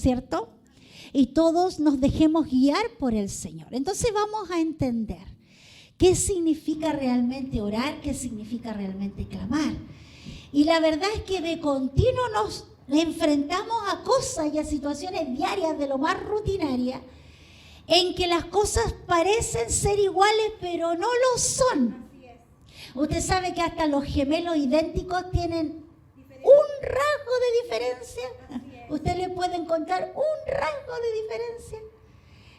¿cierto? Y todos nos dejemos guiar por el Señor. Entonces vamos a entender qué significa realmente orar, qué significa realmente clamar. Y la verdad es que de continuo nos enfrentamos a cosas y a situaciones diarias de lo más rutinaria, en que las cosas parecen ser iguales, pero no lo son. Usted sabe que hasta los gemelos idénticos tienen un rasgo de diferencia. Usted le puede encontrar un rasgo de diferencia.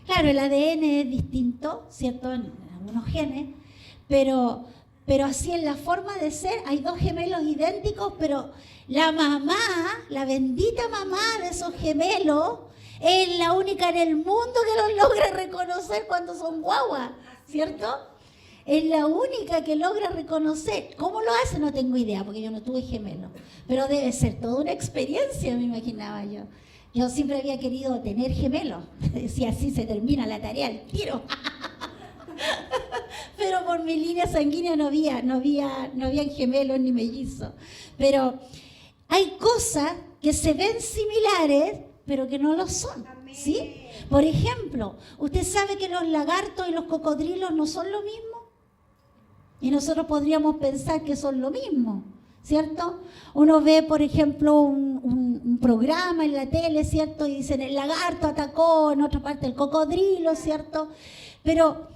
Claro, el ADN es distinto, ¿cierto? En algunos genes, pero así en la forma de ser hay dos gemelos idénticos, pero la mamá, la bendita mamá de esos gemelos, es la única en el mundo que los logra reconocer cuando son guaguas, ¿cierto? Es la única que logra reconocer. ¿Cómo lo hace? No tengo idea, porque yo no tuve gemelos. Pero debe ser toda una experiencia, me imaginaba yo. Yo siempre había querido tener gemelos. Si así se termina la tarea al tiro. Pero por mi línea sanguínea no habían gemelos ni mellizos. Pero hay cosas que se ven similares, pero que no lo son, ¿sí? Por ejemplo, ¿usted sabe que los lagartos y los cocodrilos no son lo mismo? Y nosotros podríamos pensar que son lo mismo, ¿cierto? Uno ve, por ejemplo, un programa en la tele, ¿cierto? Y dicen, el lagarto atacó, en otra parte el cocodrilo, ¿cierto? Pero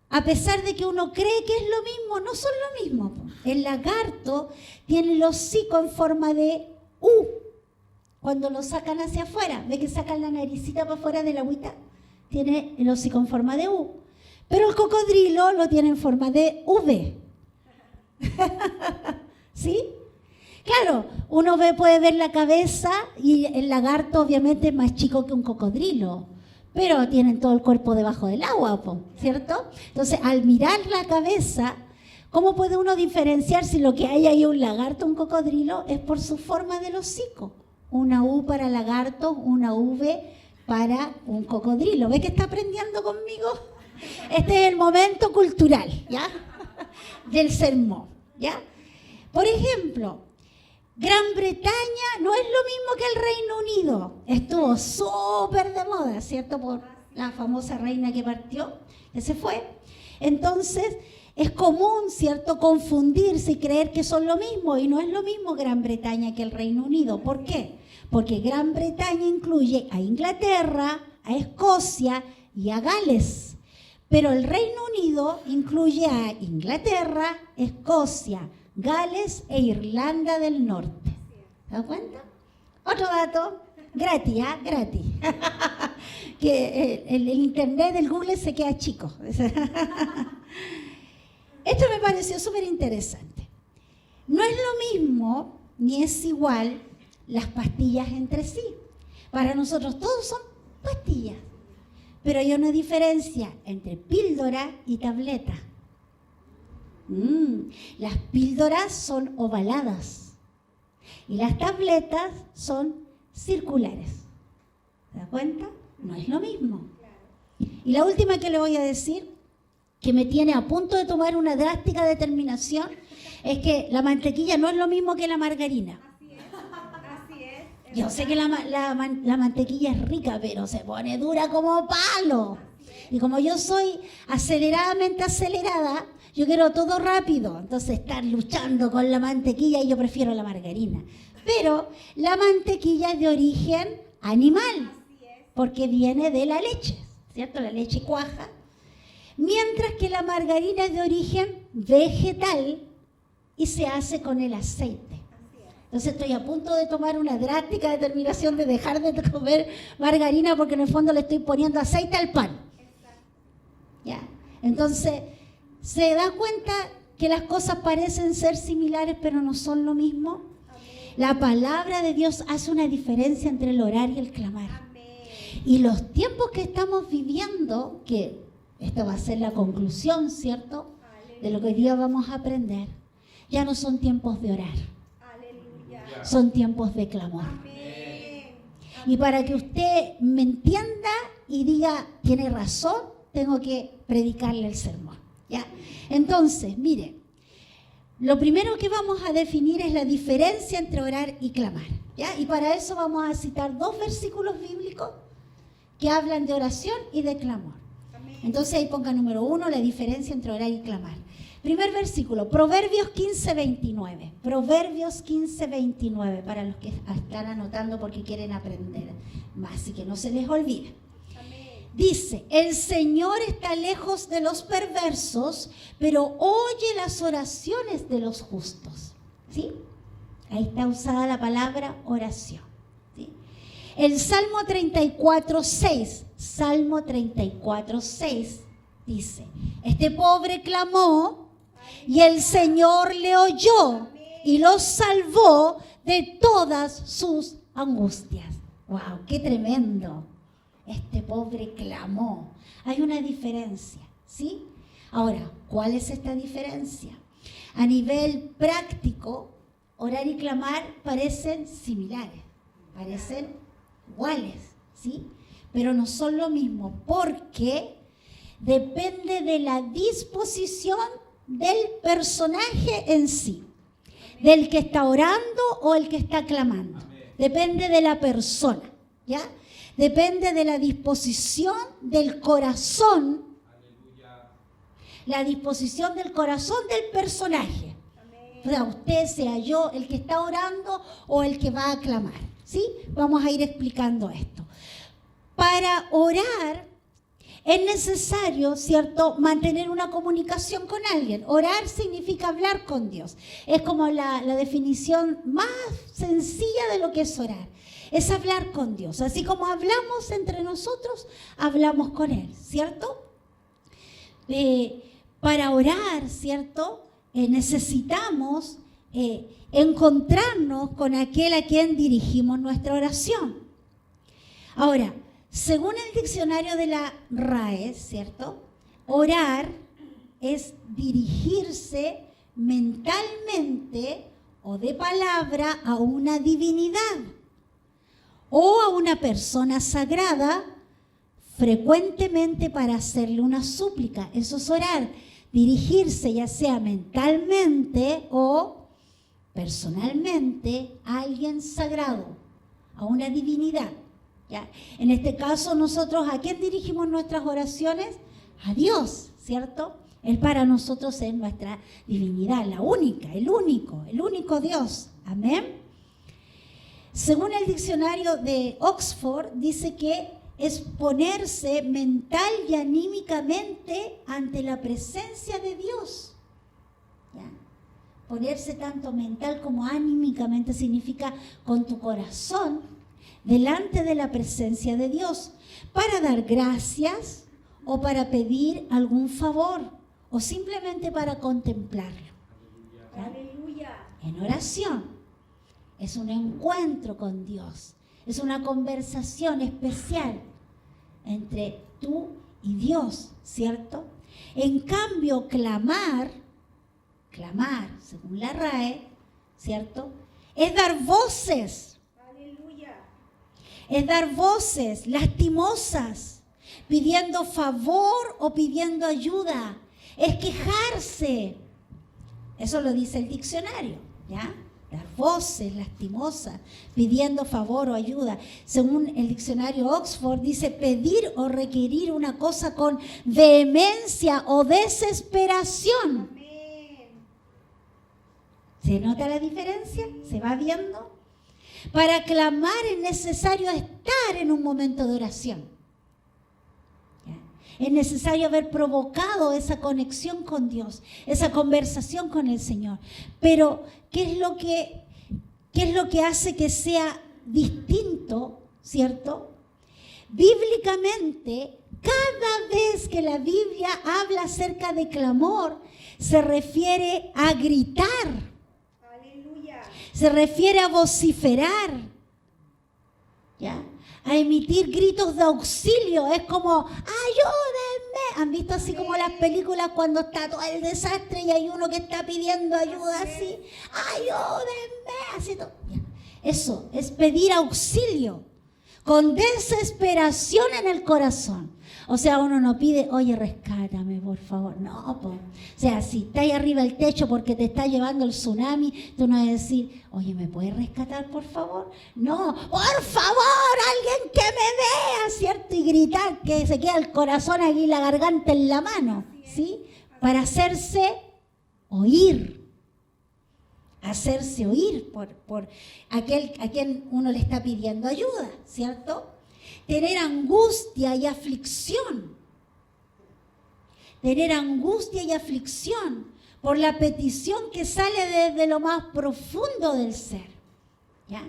a pesar de que uno cree que es lo mismo, no son lo mismo. El lagarto tiene el hocico en forma de U. Cuando lo sacan hacia afuera, ve que sacan la naricita para afuera de la agüita, tiene el hocico en forma de U. Pero el cocodrilo lo tiene en forma de V. ¿Sí? Claro, uno puede ver la cabeza y el lagarto obviamente es más chico que un cocodrilo, pero tienen todo el cuerpo debajo del agua, ¿cierto? Entonces, al mirar la cabeza, ¿cómo puede uno diferenciar si lo que hay ahí un lagarto o un cocodrilo? Es por su forma del hocico. Una U para lagarto, una V para un cocodrilo. ¿Ve que está aprendiendo conmigo? Este es el momento cultural, ¿ya? Del sermón, ¿ya? Por ejemplo, Gran Bretaña no es lo mismo que el Reino Unido. Estuvo súper de moda, ¿cierto? Por la famosa reina que partió, que se fue. Entonces, es común, ¿cierto?, confundirse y creer que son lo mismo. Y no es lo mismo Gran Bretaña que el Reino Unido. ¿Por qué? Porque Gran Bretaña incluye a Inglaterra, a Escocia y a Gales. Pero el Reino Unido incluye a Inglaterra, Escocia, Gales e Irlanda del Norte. ¿Se dan cuenta? Otro dato, gratis, ¿ah? Gratis. Que el internet del Google se queda chico. Esto me pareció súper interesante. No es lo mismo, ni es igual, las pastillas entre sí. Para nosotros todos son pastillas. Pero hay una diferencia entre píldora y tableta. Las píldoras son ovaladas y las tabletas son circulares. ¿Se da cuenta? No es lo mismo. Y la última que le voy a decir, que me tiene a punto de tomar una drástica determinación, es que la mantequilla no es lo mismo que la margarina. Así es. Yo sé que la mantequilla es rica, pero se pone dura como palo. Y como yo soy aceleradamente acelerada, yo quiero todo rápido. Entonces estar luchando con la mantequilla y yo prefiero la margarina. Pero la mantequilla es de origen animal, porque viene de la leche, ¿cierto? La leche cuaja. Mientras que la margarina es de origen vegetal y se hace con el aceite. Entonces estoy a punto de tomar una drástica determinación de dejar de comer margarina porque en el fondo le estoy poniendo aceite al pan. ¿Ya? Entonces, ¿se da cuenta que las cosas parecen ser similares pero no son lo mismo? La palabra de Dios hace una diferencia entre el orar y el clamar. Y los tiempos que estamos viviendo, que esta va a ser la conclusión, ¿cierto?, de lo que hoy día vamos a aprender, ya no son tiempos de orar. Son tiempos de clamor. Y para que usted me entienda y diga, tiene razón, tengo que predicarle el sermón, ¿ya? Entonces, mire, lo primero que vamos a definir es la diferencia entre orar y clamar. ¿Ya? Y para eso vamos a citar 2 versículos bíblicos que hablan de oración y de clamor. Entonces ahí ponga número 1, la diferencia entre orar y clamar. Primer versículo, Proverbios 15:29. Proverbios 15:29, para los que están anotando porque quieren aprender más y que no se les olvide. Dice, el Señor está lejos de los perversos, pero oye las oraciones de los justos. ¿Sí? Ahí está usada la palabra oración. ¿Sí? El Salmo 34:6, Salmo 34:6 dice, este pobre clamó y el Señor le oyó y lo salvó de todas sus angustias. ¡Wow! ¡Qué tremendo! Este pobre clamó. Hay una diferencia, ¿sí? Ahora, ¿cuál es esta diferencia? A nivel práctico, orar y clamar parecen similares, parecen iguales, ¿sí? Pero no son lo mismo porque depende de la disposición del personaje en sí, del que está orando o el que está clamando. Depende de la persona, ¿ya? Depende de la disposición del corazón, la disposición del corazón del personaje. O sea, usted, sea yo, el que está orando o el que va a clamar, ¿sí? Vamos a ir explicando esto. Para orar es necesario, ¿cierto?, mantener una comunicación con alguien. Orar significa hablar con Dios. Es como la definición más sencilla de lo que es orar. Es hablar con Dios. Así como hablamos entre nosotros, hablamos con Él, ¿cierto? Para orar, ¿cierto?, necesitamos encontrarnos con aquel a quien dirigimos nuestra oración. Ahora, según el diccionario de la RAE, ¿cierto?, orar es dirigirse mentalmente o de palabra a una divinidad o a una persona sagrada, frecuentemente para hacerle una súplica. Eso es orar, dirigirse ya sea mentalmente o personalmente a alguien sagrado, a una divinidad. ¿Ya? En este caso nosotros, ¿a quién dirigimos nuestras oraciones? A Dios, ¿cierto? Él para nosotros es nuestra divinidad, la única, el único Dios. Amén. Según el diccionario de Oxford, dice que es ponerse mental y anímicamente ante la presencia de Dios. ¿Ya? Ponerse tanto mental como anímicamente significa con tu corazón delante de la presencia de Dios para dar gracias o para pedir algún favor o simplemente para contemplarlo. ¿Ya? Aleluya. En oración. Es un encuentro con Dios. Es una conversación especial entre tú y Dios, ¿cierto? En cambio, clamar, según la RAE, ¿cierto?, es dar voces. Aleluya. Es dar voces lastimosas, pidiendo favor o pidiendo ayuda. Es quejarse. Eso lo dice el diccionario, ¿ya? Dar voces lastimosas, pidiendo favor o ayuda. Según el diccionario Oxford, dice pedir o requerir una cosa con vehemencia o desesperación. Amén. ¿Se nota la diferencia? ¿Se va viendo? Para clamar es necesario estar en un momento de oración. Es necesario haber provocado esa conexión con Dios, esa conversación con el Señor. Pero, ¿qué es lo que hace que sea distinto, cierto? Bíblicamente, cada vez que la Biblia habla acerca de clamor, se refiere a gritar, Aleluya. se refiere a vociferar, ¿ya?, a emitir gritos de auxilio. Es como, ayúdenme. ¿Han visto así como las películas cuando está todo el desastre y hay uno que está pidiendo ayuda así? Ayúdenme. Así todo. Eso es pedir auxilio. con desesperación en el corazón. O sea, uno no pide, oye, rescátame, por favor. No, po. O sea, si está ahí arriba del techo porque te está llevando el tsunami, tú no vas a decir, oye, ¿me puedes rescatar, por favor? No, por favor, alguien que me vea, ¿cierto? Y gritar que se queda el corazón aquí, la garganta en la mano, ¿sí? Para hacerse oír. Hacerse oír por aquel a quien uno le está pidiendo ayuda, ¿cierto? Tener angustia y aflicción. Tener angustia y aflicción por la petición que sale desde lo más profundo del ser, ¿ya?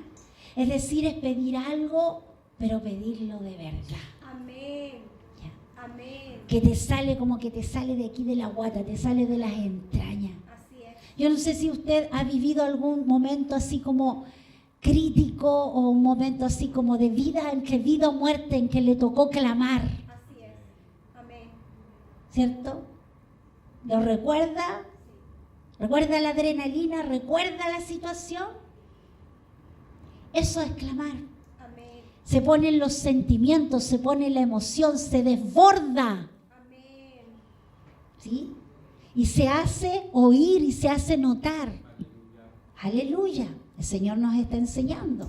Es decir, es pedir algo, pero pedirlo de verdad. Amén. ¿Ya? Amén. Que te sale como que te sale de aquí de la guata, te sale de las entrañas. Así es. Yo no sé si usted ha vivido algún momento así como crítico o un momento así como de vida, entre vida o muerte, en que le tocó clamar, Así es. Amén. ¿cierto? ¿Lo recuerda? ¿Recuerda la adrenalina? ¿Recuerda la situación? Eso es clamar. Amén. Se ponen los sentimientos, se pone la emoción, se desborda, Amén. ¿sí? Y se hace oír y se hace notar. Aleluya. El Señor nos está enseñando.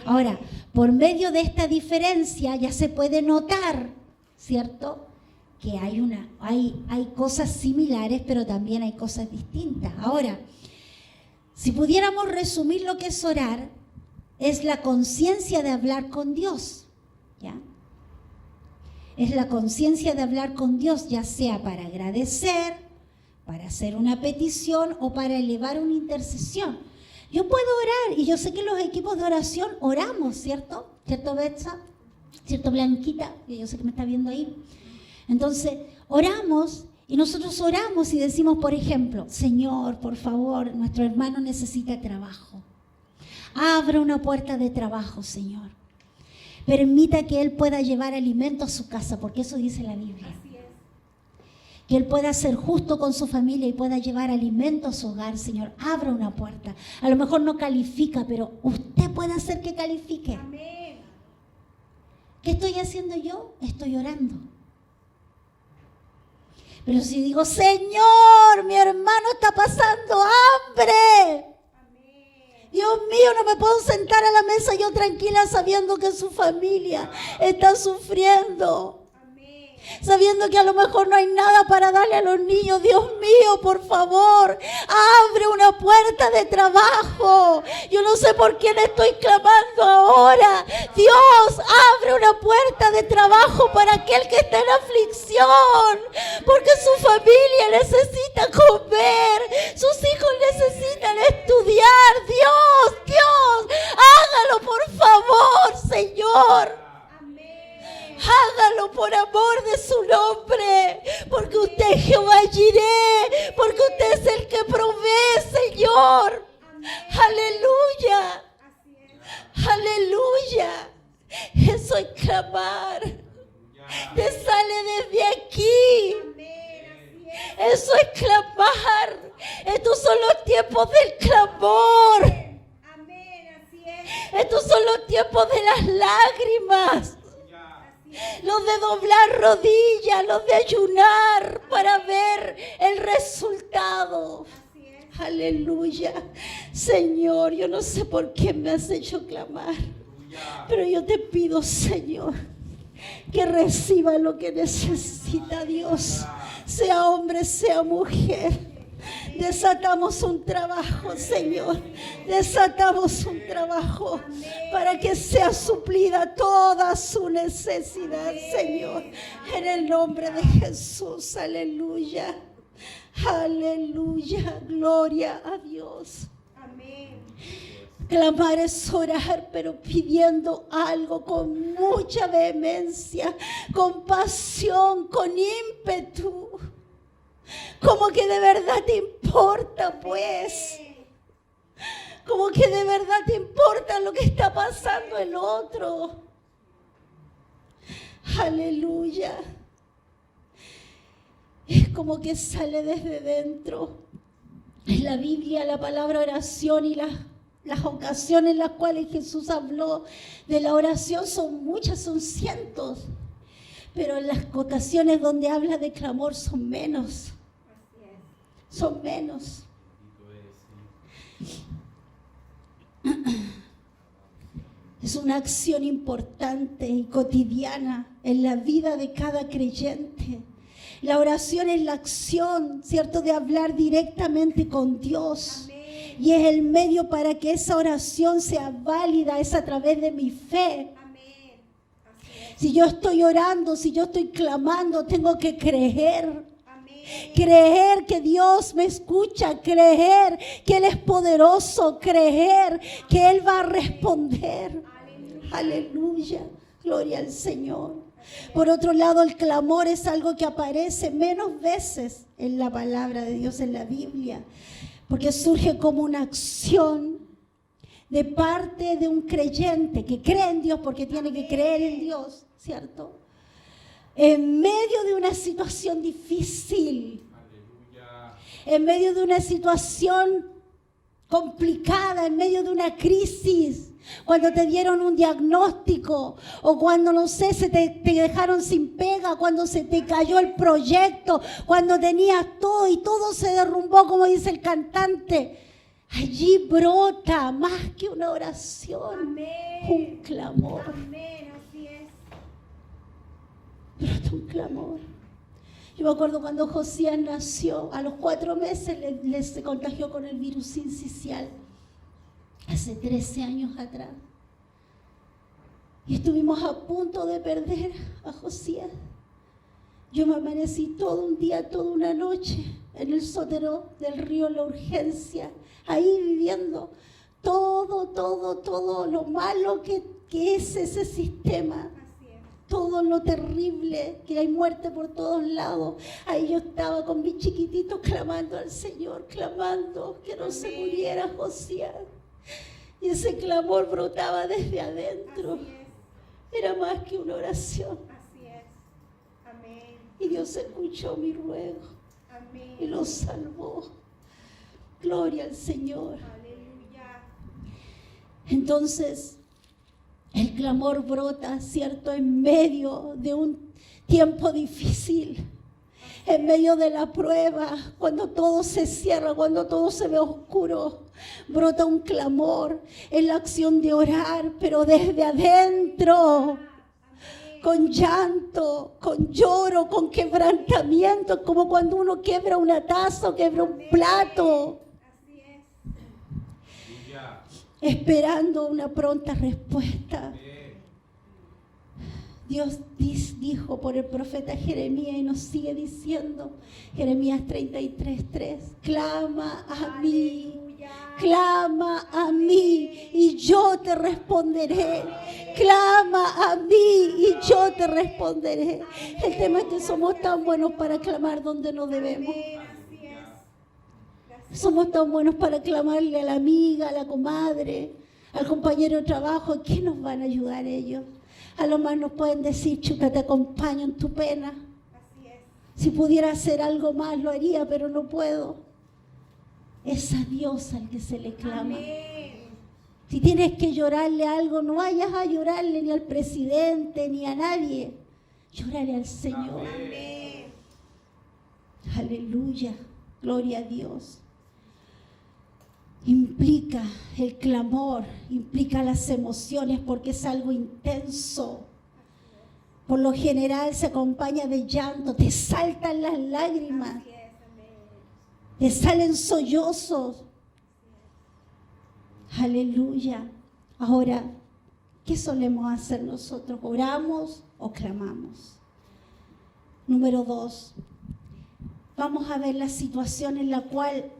Ahora, por medio de esta diferencia ya se puede notar, ¿cierto? Que hay cosas similares, pero también hay cosas distintas. Ahora, si pudiéramos resumir lo que es orar, es la conciencia de hablar con Dios, ¿ya? Es la conciencia de hablar con Dios, ya sea para agradecer, para hacer una petición o para elevar una intercesión. Yo puedo orar, y yo sé que los equipos de oración oramos, ¿cierto? ¿Cierto, Betsa? ¿Cierto, Blanquita? Que yo sé que me está viendo ahí. Entonces, oramos, y nosotros oramos y decimos, por ejemplo, Señor, por favor, nuestro hermano necesita trabajo. Abra una puerta de trabajo, Señor. Permita que él pueda llevar alimento a su casa, porque eso dice la Biblia. Así es. Que él pueda ser justo con su familia y pueda llevar alimento a su hogar, Señor. Abra una puerta. A lo mejor no califica, pero usted puede hacer que califique. Amén. ¿Qué estoy haciendo yo? Estoy orando. Pero si digo, Señor, mi hermano está pasando hambre. Amén. Dios mío, no me puedo sentar a la mesa yo tranquila sabiendo que su familia está sufriendo. Sabiendo que a lo mejor no hay nada para darle a los niños. Dios mío, por favor, abre una puerta de trabajo. Yo no sé por quién estoy clamando ahora. Dios, abre una puerta de trabajo para aquel que está en aflicción, porque su familia necesita comer, sus hijos necesitan estudiar. Dios, hágalo por favor, Señor. Hágalo por amor de su nombre, porque usted es Jehová Jireh, porque usted es el que provee, Señor. Aleluya, aleluya. Eso es clamar. Te sale desde aquí. Eso es clamar. Estos son los tiempos del clamor. Estos son los tiempos de las lágrimas. Los de doblar rodillas, los de ayunar para ver el resultado. Aleluya. Señor, yo no sé por qué me has hecho clamar, pero yo te pido, Señor, que reciba lo que necesita Dios, sea hombre, sea mujer. Desatamos un trabajo, Señor. Desatamos un trabajo para que sea suplida toda su necesidad, Señor. En el nombre de Jesús, aleluya. Aleluya, gloria a Dios. Amén. Clamar es orar, pero pidiendo algo con mucha vehemencia, con pasión, con ímpetu. Como que de verdad te importa, pues. Como que de verdad te importa lo que está pasando el otro. Aleluya. Es como que sale desde dentro. En la Biblia la palabra oración y Las ocasiones en las cuales Jesús habló de la oración son muchas, son cientos. Pero en las ocasiones donde habla de clamor son menos. Son menos. Es una acción importante y cotidiana en la vida de cada creyente. La oración es la acción, ¿cierto?, de hablar directamente con Dios. Amén. Y es el medio para que esa oración sea válida, es a través de mi fe. Amén. Así es. Si yo estoy orando, si yo estoy clamando, tengo que creer. Amén. Creer que Dios me escucha, creer que Él es poderoso, creer que Él va a responder. Aleluya. Aleluya, gloria al Señor. Por otro lado, el clamor es algo que aparece menos veces en la palabra de Dios, en la Biblia, porque surge como una acción de parte de un creyente que cree en Dios, porque tiene que creer en Dios, ¿cierto? En medio de una situación difícil, en medio de una situación complicada, en medio de una crisis, cuando te dieron un diagnóstico o cuando, no sé, te dejaron sin pega, cuando se te cayó el proyecto, cuando tenías todo y todo se derrumbó, como dice el cantante. Allí brota más que una oración, Amén. un clamor. Amén. Así es. Brota un clamor. Yo me acuerdo cuando Josías nació, a los 4 meses se contagió con el virus sincicial. Hace 13 años atrás. Y estuvimos a punto de perder a Josías. Yo me amanecí todo un día, toda una noche en el sótano del río La Urgencia, ahí viviendo todo lo malo que es ese sistema. Así es. Todo lo terrible, que hay muerte por todos lados. Ahí yo estaba con mi chiquitito clamando al Señor, clamando que no se muriera Josías. Y ese clamor brotaba desde adentro. Así es. Era más que una oración. Así es. Amén. Y Dios escuchó mi ruego Amén. y lo salvó. Gloria al Señor. Aleluya. Entonces, el clamor brota, ¿cierto?, en medio de un tiempo difícil, en medio de la prueba, cuando todo se cierra, cuando todo se ve oscuro, brota un clamor en la acción de orar, pero desde adentro, con llanto, con lloro, con quebrantamiento, como cuando uno quiebra una taza o quiebra un plato, Así es. esperando una pronta respuesta. Dios dijo por el profeta Jeremías y nos sigue diciendo, Jeremías 33:3, clama a mí, clama a mí y yo te responderé. Clama a mí y yo te responderé. El tema es que somos tan buenos para clamar donde no debemos. Amén. Así es. Somos tan buenos para clamarle a la amiga, a la comadre, al compañero de trabajo. ¿Qué nos van a ayudar ellos? A lo más nos pueden decir, chuta, te acompaño en tu pena. Así es. Si pudiera hacer algo más lo haría, pero no puedo. Es a Dios al que se le clama. Amén. Si tienes que llorarle algo, no vayas a llorarle ni al presidente ni a nadie. Llórale al Señor. Amén. Aleluya. Gloria a Dios. Implica el clamor, implica las emociones porque es algo intenso. Por lo general se acompaña de llanto, te saltan las lágrimas, Así es. Amén. te salen sollozos. Aleluya. Ahora, ¿qué solemos hacer nosotros? ¿Oramos o clamamos? Número 2. Vamos a ver la situación en la cual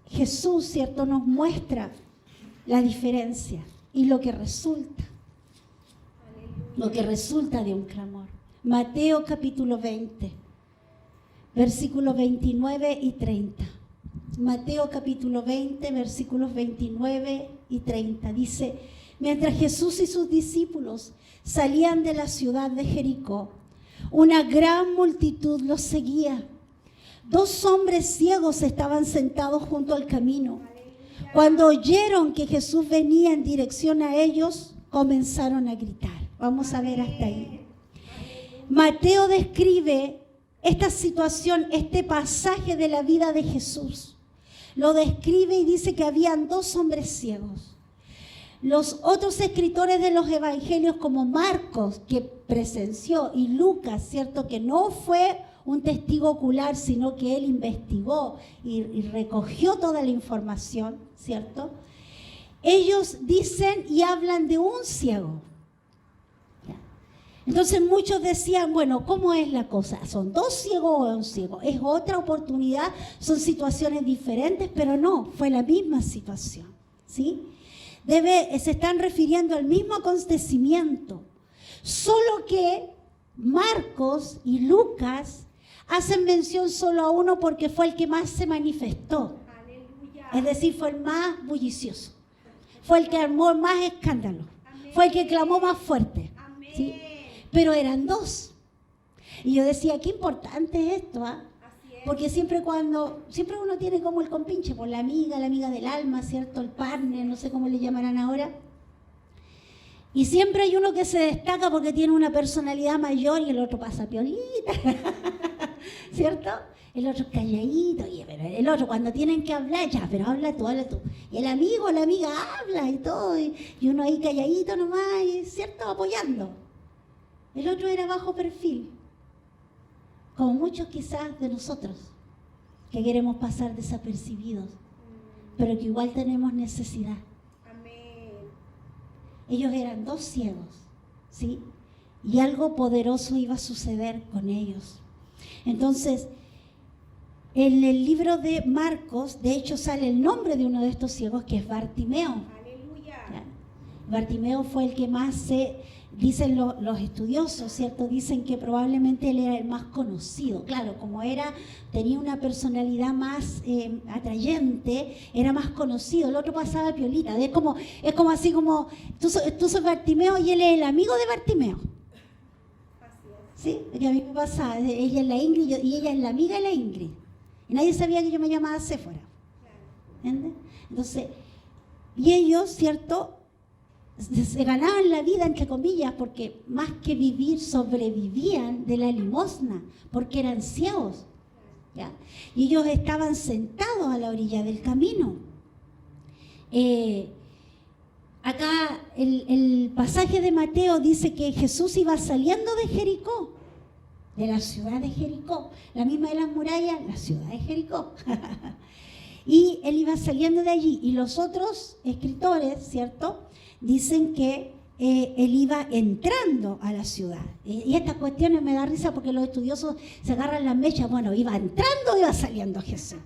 Jesús, ¿cierto?, nos muestra la diferencia y lo que resulta de un clamor. Mateo capítulo 20, versículos 29 y 30. Mateo capítulo 20, versículos 29 y 30. Dice, mientras Jesús y sus discípulos salían de la ciudad de Jericó, una gran multitud los seguía. 2 hombres ciegos estaban sentados junto al camino. Cuando oyeron que Jesús venía en dirección a ellos, comenzaron a gritar. Vamos a ver hasta ahí. Mateo describe esta situación, este pasaje de la vida de Jesús. Lo describe y dice que habían 2 hombres ciegos. Los otros escritores de los evangelios como Marcos, que presenció, y Lucas, ¿cierto? Que no fue un testigo ocular, sino que él investigó y recogió toda la información, ¿cierto? Ellos dicen y hablan de un ciego. Entonces muchos decían, bueno, ¿cómo es la cosa? ¿Son 2 ciegos o un ciego? ¿Es otra oportunidad? ¿Son situaciones diferentes? Pero no, fue la misma situación, ¿sí? Se están refiriendo al mismo acontecimiento, solo que Marcos y Lucas hacen mención solo a uno porque fue el que más se manifestó. Aleluya. Es decir, fue el más bullicioso, fue el que armó más escándalo, fue el que clamó más fuerte, ¿sí? Pero eran 2. Y yo decía, qué importante es esto, ¿ah? Porque siempre uno tiene como el compinche, por la amiga del alma, ¿cierto? El partner, no sé cómo le llamarán ahora. Y siempre hay uno que se destaca porque tiene una personalidad mayor y el otro pasa piolita, ¿cierto? El otro es calladito, y el otro cuando tienen que hablar, ya, pero habla tú. Y el amigo o la amiga habla y todo, y uno ahí calladito nomás, ¿cierto? Apoyando. El otro era bajo perfil. Como muchos quizás de nosotros, que queremos pasar desapercibidos, pero que igual tenemos necesidad. Amén. Ellos eran 2 ciegos, ¿sí? Y algo poderoso iba a suceder con ellos. Entonces, en el libro de Marcos, de hecho, sale el nombre de uno de estos ciegos, que es Bartimeo. Aleluya. ¿Ya? Bartimeo fue el que más dicen los estudiosos, ¿cierto? Dicen que probablemente él era el más conocido. Claro, como tenía una personalidad más atrayente, era más conocido. El otro pasaba piolita. Es como así como, tú sos Bartimeo y él es el amigo de Bartimeo. Así es. ¿Sí? Que a mí me pasaba. Ella es la Ingrid y ella es la amiga de la Ingrid. Y nadie sabía que yo me llamaba Séfora. ¿Entiendes? Entonces, y ellos, ¿cierto?, se ganaban la vida, entre comillas, porque más que vivir, sobrevivían de la limosna, porque eran ciegos, ¿ya? Y ellos estaban sentados a la orilla del camino. Acá el pasaje de Mateo dice que Jesús iba saliendo de Jericó, de la ciudad de Jericó, la misma de las murallas, la ciudad de Jericó. Y él iba saliendo de allí, y los otros escritores, ¿cierto?, dicen que él iba entrando a la ciudad. Y estas cuestiones me da risa porque los estudiosos se agarran las mechas. Bueno, ¿iba entrando o iba saliendo Jesús?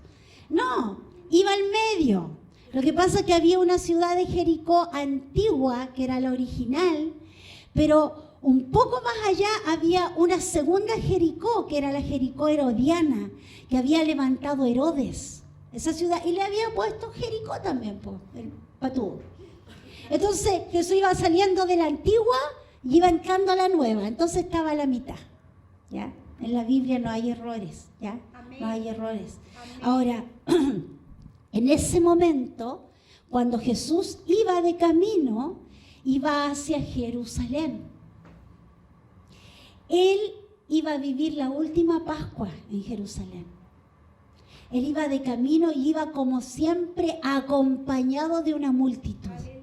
No, iba al medio. Lo que pasa es que había una ciudad de Jericó antigua, que era la original, pero un poco más allá había una segunda Jericó, que era la Jericó herodiana, que había levantado Herodes, esa ciudad, y le había puesto Jericó también, el patúo. Entonces Jesús iba saliendo de la antigua y iba entrando a la nueva, entonces estaba a la mitad, ¿ya? En la Biblia no hay errores, ¿ya? Amén. No hay errores. Amén. Ahora, en ese momento, cuando Jesús iba de camino, iba hacia Jerusalén. Él iba a vivir la última Pascua en Jerusalén. Él iba de camino y iba como siempre acompañado de una multitud. Aleluya.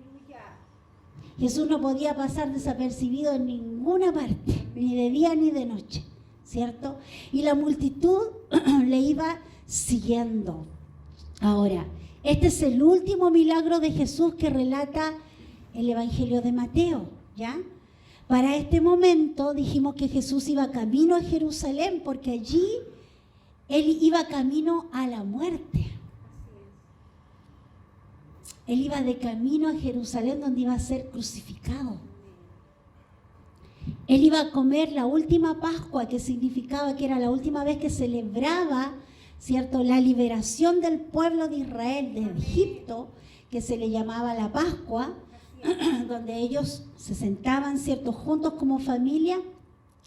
Jesús no podía pasar desapercibido en ninguna parte, ni de día ni de noche, ¿cierto? Y la multitud le iba siguiendo. Ahora, este es el último milagro de Jesús que relata el Evangelio de Mateo, ¿ya? Para este momento dijimos que Jesús iba camino a Jerusalén porque allí él iba camino a la muerte. Él iba de camino a Jerusalén donde iba a ser crucificado. Él iba a comer la última Pascua, que significaba que era la última vez que celebraba, ¿cierto?, la liberación del pueblo de Israel de Egipto, que se le llamaba la Pascua, donde ellos se sentaban, ¿cierto?, juntos como familia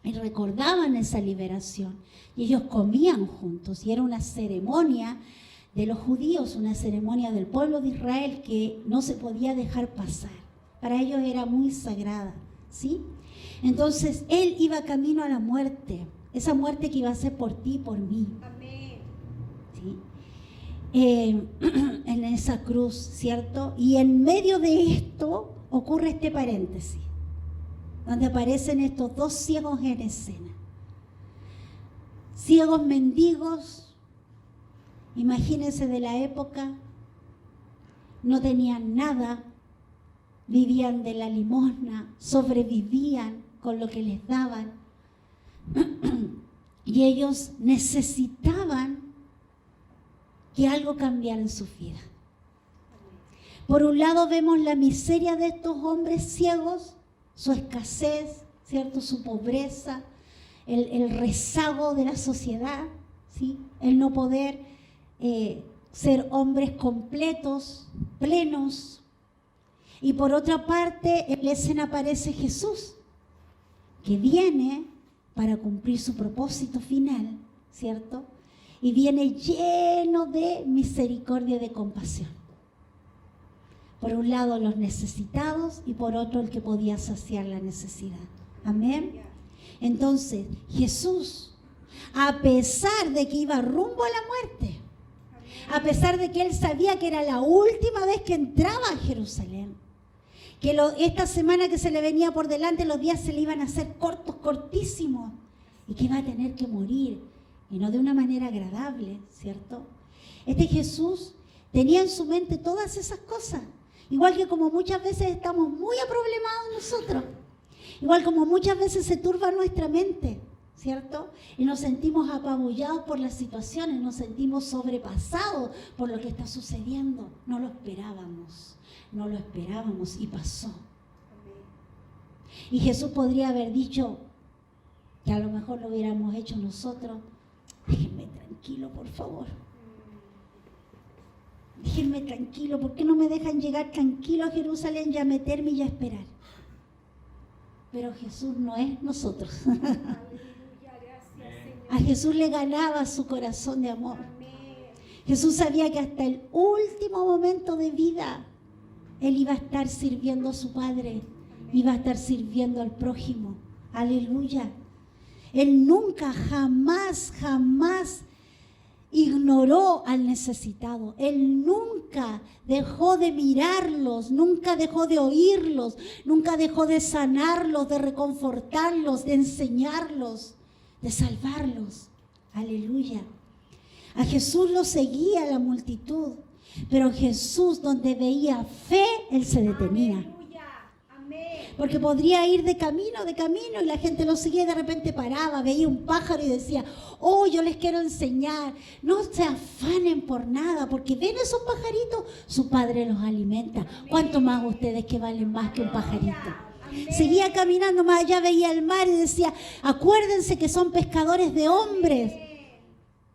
y recordaban esa liberación. Y ellos comían juntos y era una ceremonia de los judíos, una ceremonia del pueblo de Israel que no se podía dejar pasar. Para ellos era muy sagrada, ¿sí? Entonces, Él iba camino a la muerte, esa muerte que iba a ser por ti y por mí. Amén. ¿Sí? En esa cruz, ¿cierto? Y en medio de esto ocurre este paréntesis, donde aparecen estos dos ciegos en escena. Ciegos mendigos, imagínense de la época, no tenían nada, vivían de la limosna, sobrevivían con lo que les daban. Y ellos necesitaban que algo cambiara en su vida. Por un lado vemos la miseria de estos hombres ciegos, su escasez, ¿cierto? Su pobreza, el rezago de la sociedad, ¿sí? El no poder ser hombres completos, plenos. Y por otra parte, en la escena aparece Jesús, que viene para cumplir su propósito final, ¿cierto? Y viene lleno de misericordia y de compasión. Por un lado los necesitados y por otro el que podía saciar la necesidad. Amén. Entonces Jesús, a pesar de que iba rumbo a la muerte, a pesar de que Él sabía que era la última vez que entraba a Jerusalén, que esta semana que se le venía por delante, los días se le iban a hacer cortos, cortísimos, y que iba a tener que morir, y no de una manera agradable, ¿cierto? Este Jesús tenía en su mente todas esas cosas, igual que como muchas veces estamos muy aproblemados nosotros, igual como muchas veces se turba nuestra mente, ¿cierto? Y nos sentimos apabullados por las situaciones, nos sentimos sobrepasados por lo que está sucediendo. No lo esperábamos y pasó. Y Jesús podría haber dicho, que a lo mejor lo hubiéramos hecho nosotros, déjenme tranquilo, por favor. Déjenme tranquilo, ¿por qué no me dejan llegar tranquilo a Jerusalén y a meterme y a esperar? Pero Jesús no es nosotros. A Jesús le ganaba su corazón de amor. Jesús sabía que hasta el último momento de vida Él iba a estar sirviendo a su Padre, iba a estar sirviendo al prójimo. Aleluya. Él nunca, jamás ignoró al necesitado. Él nunca dejó de mirarlos, nunca dejó de oírlos, nunca dejó de sanarlos, de reconfortarlos, de enseñarlos, de salvarlos. Aleluya. A Jesús lo seguía la multitud, pero Jesús, donde veía fe, Él se detenía. Porque podría ir de camino y la gente lo seguía y de repente paraba, veía un pájaro y decía, oh, yo les quiero enseñar, no se afanen por nada, porque ven esos pajaritos, su Padre los alimenta. ¿Cuánto más ustedes que valen más que un pajarito? Seguía caminando más allá, veía el mar y decía, acuérdense que son pescadores de hombres.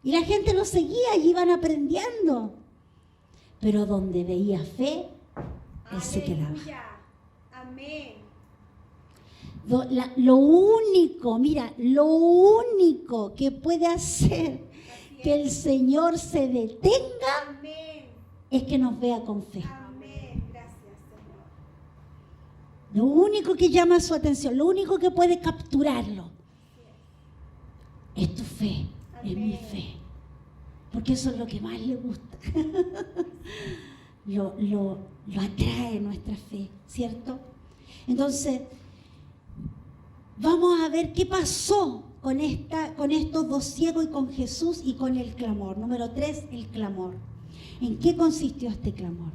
Y la gente lo seguía y iban aprendiendo. Pero donde veía fe, Él se quedaba. Amén. Lo único que puede hacer que el Señor se detenga, amén, es que nos vea con fe. Amén. Gracias, Señor. Lo único que llama su atención, lo único que puede capturarlo, es tu fe, es mi fe. Porque eso es lo que más le gusta. lo atrae nuestra fe, ¿cierto? Entonces, vamos a ver qué pasó con estos dos ciegos y con Jesús y con el clamor. Número 3, el clamor. ¿En qué consistió este clamor?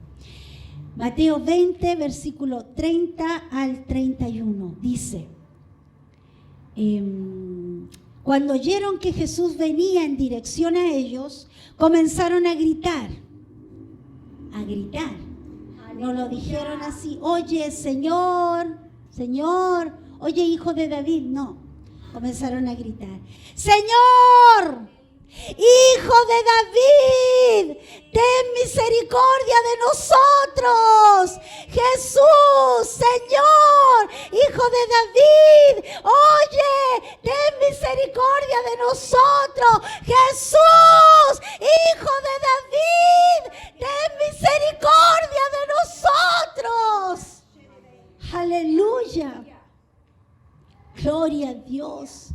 Mateo 20, versículo 30 al 31, dice, cuando oyeron que Jesús venía en dirección a ellos, comenzaron a gritar. No lo dijeron así, oye, Señor, oye, Hijo de David, no. Comenzaron a gritar, Señor, Hijo de David, ten misericordia de nosotros. Jesús, Señor, Hijo de David, oye, ten misericordia de nosotros. Jesús, Hijo de David. dos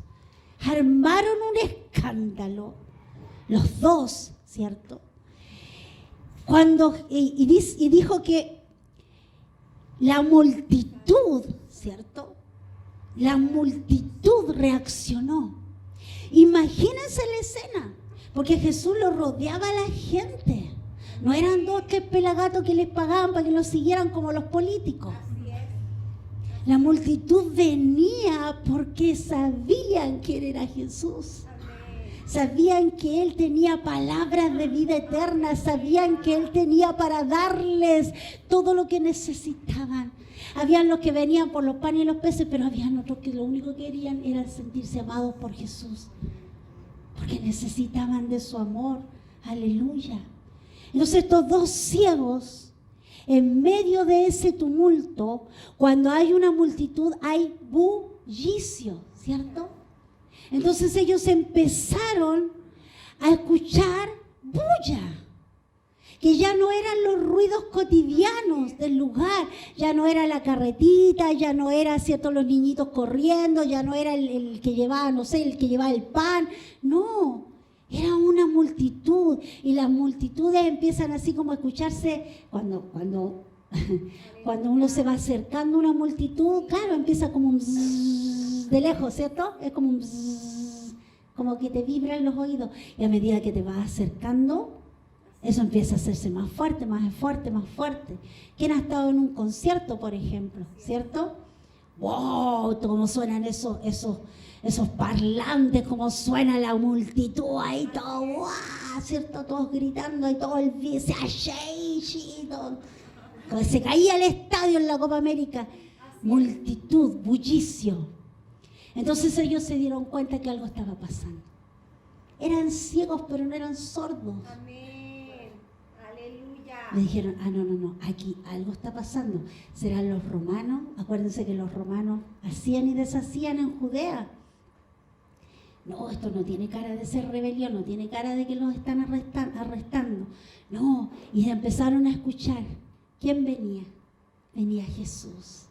armaron un escándalo, los dos, ¿cierto? Y dijo que la multitud, ¿cierto? La multitud reaccionó. Imagínense la escena, porque Jesús lo rodeaba a la gente. No eran dos que pelagatos que les pagaban para que los siguieran como los políticos. La multitud venía porque sabían quién era Jesús. Sabían que Él tenía palabras de vida eterna, sabían que Él tenía para darles todo lo que necesitaban. Habían los que venían por los panes y los peces, pero habían otros que lo único que querían era sentirse amados por Jesús, porque necesitaban de su amor. Aleluya. Entonces estos dos ciegos, en medio de ese tumulto, cuando hay una multitud hay bullicio, ¿cierto? Entonces ellos empezaron a escuchar bulla, que ya no eran los ruidos cotidianos del lugar, ya no era la carretita, ya no era, ¿cierto?, los niñitos corriendo, ya no era el que llevaba, no sé, el que llevaba el pan, no, era una multitud, y las multitudes empiezan así como a escucharse cuando uno se va acercando a una multitud, claro, empieza como un bzzz de lejos, ¿cierto? Es como un bzzz, como que te vibran los oídos. Y a medida que te vas acercando, eso empieza a hacerse más fuerte, más fuerte, más fuerte. ¿Quién ha estado en un concierto, por ejemplo? ¿Cierto? ¡Wow! Cómo suenan esos parlantes, cómo suena la multitud ahí, todo, ¡wow! ¿Cierto? Todos gritando y todo el todo. Como se caía el estadio en la Copa América. Multitud, bullicio. Entonces ellos se dieron cuenta que algo estaba pasando. Eran ciegos, pero no eran sordos. Amén. Aleluya. Le dijeron, no, aquí algo está pasando. ¿Serán los romanos? Acuérdense que los romanos hacían y deshacían en Judea. No, esto no tiene cara de ser rebelión, no tiene cara de que los están arrestando. No, y empezaron a escuchar. ¿Quién venía? Venía Jesús.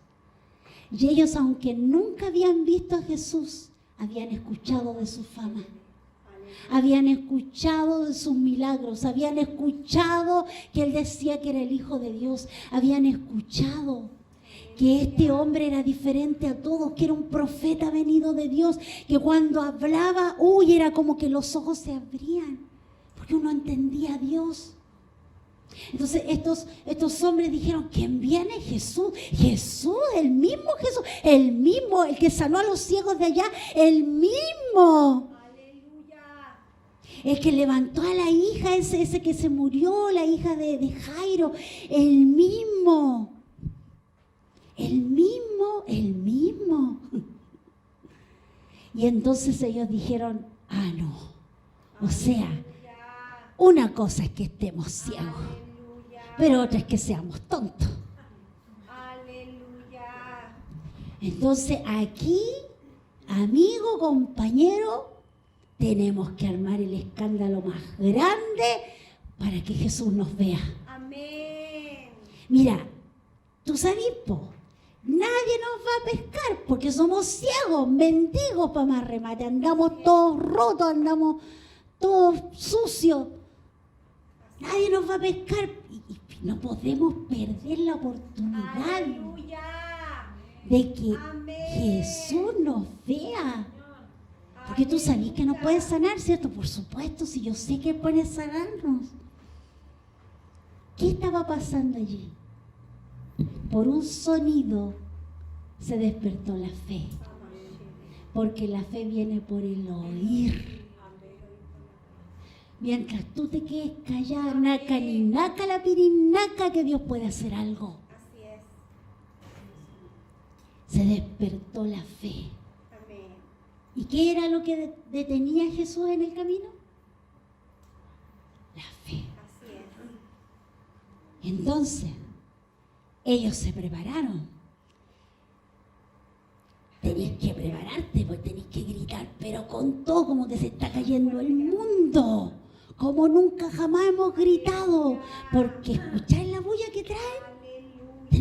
Y ellos, aunque nunca habían visto a Jesús, habían escuchado de su fama. Habían escuchado de sus milagros, habían escuchado que Él decía que era el Hijo de Dios, habían escuchado que este hombre era diferente a todos, que era un profeta venido de Dios, que cuando hablaba, era como que los ojos se abrían, porque uno entendía a Dios. Entonces estos hombres dijeron, ¿quién viene? Jesús, el mismo Jesús, el mismo, el que sanó a los ciegos de allá, el mismo. El que levantó a la hija, ese que se murió, la hija de Jairo, el mismo. Y entonces ellos dijeron, no. O sea, una cosa es que estemos ciegos, pero otra es que seamos tontos. Entonces aquí, amigo, compañero, tenemos que armar el escándalo más grande para que Jesús nos vea. Amén. Mira, tú sabes, nadie nos va a pescar porque somos ciegos, mendigos para más remate. Andamos todos rotos, andamos todos sucios. Nadie nos va a pescar y no podemos perder la oportunidad de que Jesús nos vea. Porque tú sabes que nos puede sanar, ¿cierto? Por supuesto, si yo sé que puede sanarnos. ¿Qué estaba pasando allí? Por un sonido se despertó la fe. Porque la fe viene por el oír. Mientras tú te quedes callada, naca ni naca la pirinaca, que Dios puede hacer algo. Así es. Se despertó la fe. ¿Y qué era lo que detenía a Jesús en el camino? La fe. Así es. Entonces, ellos se prepararon. Tenéis que prepararte, pues tenéis que gritar, pero con todo, como que se está cayendo el mundo. Como nunca jamás hemos gritado. Porque escucháis la bulla que traen.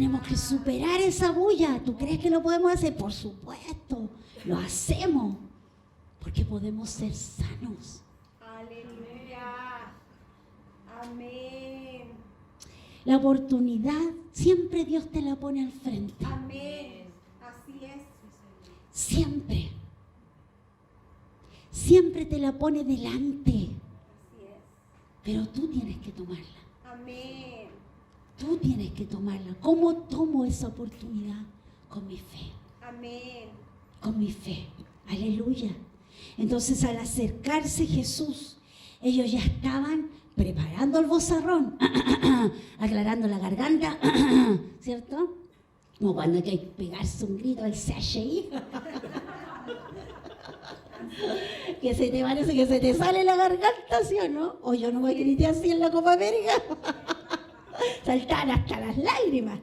tenemos que superar esa bulla. ¿Tú crees que lo podemos hacer? Por supuesto, lo hacemos, porque podemos ser sanos. Aleluya. Amén. La oportunidad, siempre Dios te la pone al frente. Amén. Así es. Siempre. Siempre te la pone delante. Así es. Pero tú tienes que tomarla. Amén. Tú tienes que tomarla. ¿Cómo tomo esa oportunidad? Con mi fe. Amén. Con mi fe. Aleluya. Entonces, al acercarse Jesús, ellos ya estaban preparando el vozarrón, aclarando la garganta, ¿cierto? Como cuando hay que pegarse un grito, el CHI. Que se te parece que se te sale la garganta, ¿sí o no? O yo no me grité así en la Copa América. Saltar hasta las lágrimas.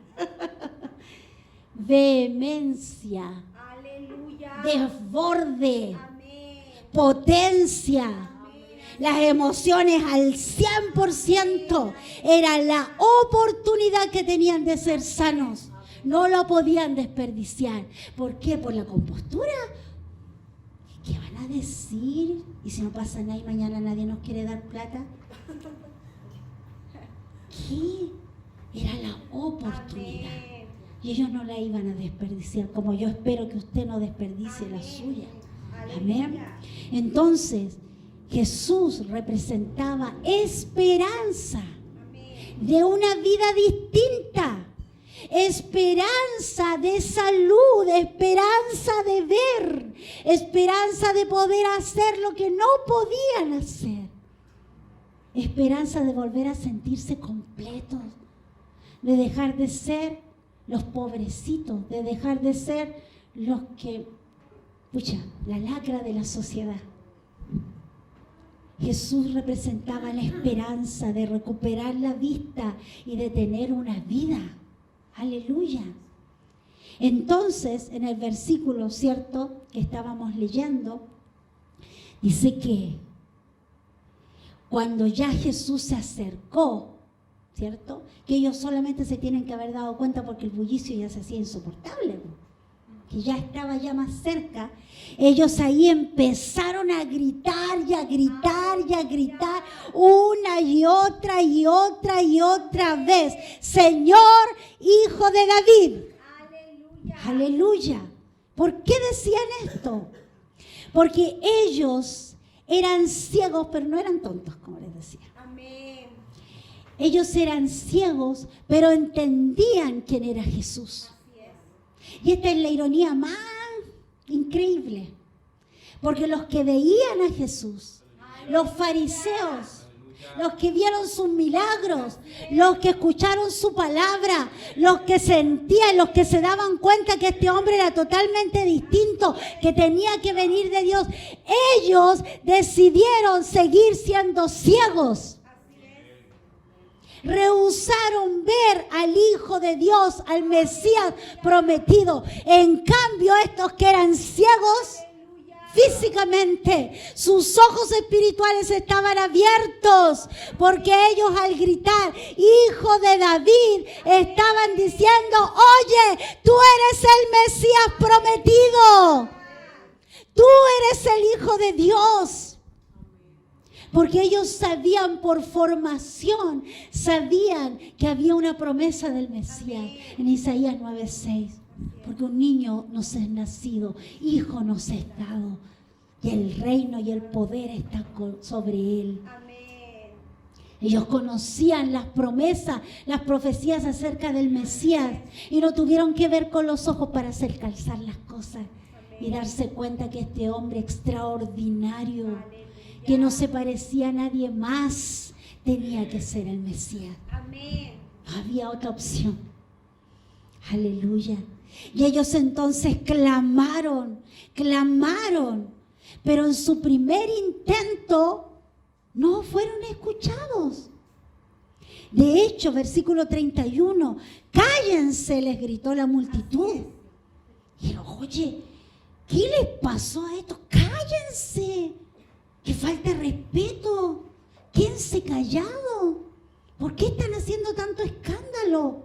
Vehemencia, Aleluya. desborde, Amén. potencia. Amén. Las emociones al 100% era la oportunidad que tenían de ser sanos. No lo podían desperdiciar. ¿Por qué? Por la compostura. ¿Qué van a decir? ¿Y si no pasa nada y mañana nadie nos quiere dar plata? ¿Qué? Era la oportunidad. Amén. Y ellos no la iban a desperdiciar, como yo espero que usted no desperdicie la suya. Amén. Aleluya. Entonces, Jesús representaba esperanza Amén. de una vida distinta, esperanza de salud, esperanza de ver, esperanza de poder hacer lo que no podían hacer, esperanza de volver a sentirse completos, de dejar de ser los pobrecitos, de dejar de ser los que, la lacra de la sociedad. Jesús representaba la esperanza de recuperar la vista y de tener una vida. Aleluya. Entonces, en el versículo, ¿cierto?, que estábamos leyendo, dice que cuando ya Jesús se acercó, ¿cierto?, que ellos solamente se tienen que haber dado cuenta porque el bullicio ya se hacía insoportable, que ya estaba ya más cerca, ellos ahí empezaron a gritar y a gritar y a gritar una y otra y otra y otra vez: Señor, Hijo de David. Aleluya. Aleluya. ¿Por qué decían esto? Porque ellos eran ciegos, pero no eran tontos, como les decía. Amén. Ellos eran ciegos, pero entendían quién era Jesús. Así es. Y esta es la ironía más increíble. Porque los que veían a Jesús, los fariseos, los que vieron sus milagros, los que escucharon su palabra, los que sentían, los que se daban cuenta que este hombre era totalmente distinto, que tenía que venir de Dios, ellos decidieron seguir siendo ciegos. Rehusaron ver al Hijo de Dios, al Mesías prometido. En cambio, estos que eran ciegos físicamente, sus ojos espirituales estaban abiertos, porque ellos al gritar Hijo de David estaban diciendo: oye, tú eres el Mesías prometido, tú eres el Hijo de Dios. Porque ellos sabían por formación, sabían que había una promesa del Mesías en Isaías 9:6. Porque un niño nos es nacido, hijo nos es dado, y el reino y el poder está sobre él. Amén. Ellos conocían las promesas, las profecías acerca del Mesías, y no tuvieron que ver con los ojos para hacer calzar las cosas y darse cuenta que este hombre extraordinario, que no se parecía a nadie más, tenía que ser el Mesías. Amén. No había otra opción. Aleluya. Y ellos entonces clamaron, pero en su primer intento no fueron escuchados. De hecho, versículo 31, cállense, les gritó la multitud. Y oye, ¿qué les pasó a estos? Cállense. ¡Qué falta de respeto! Quédense callados. ¿Por qué están haciendo tanto escándalo?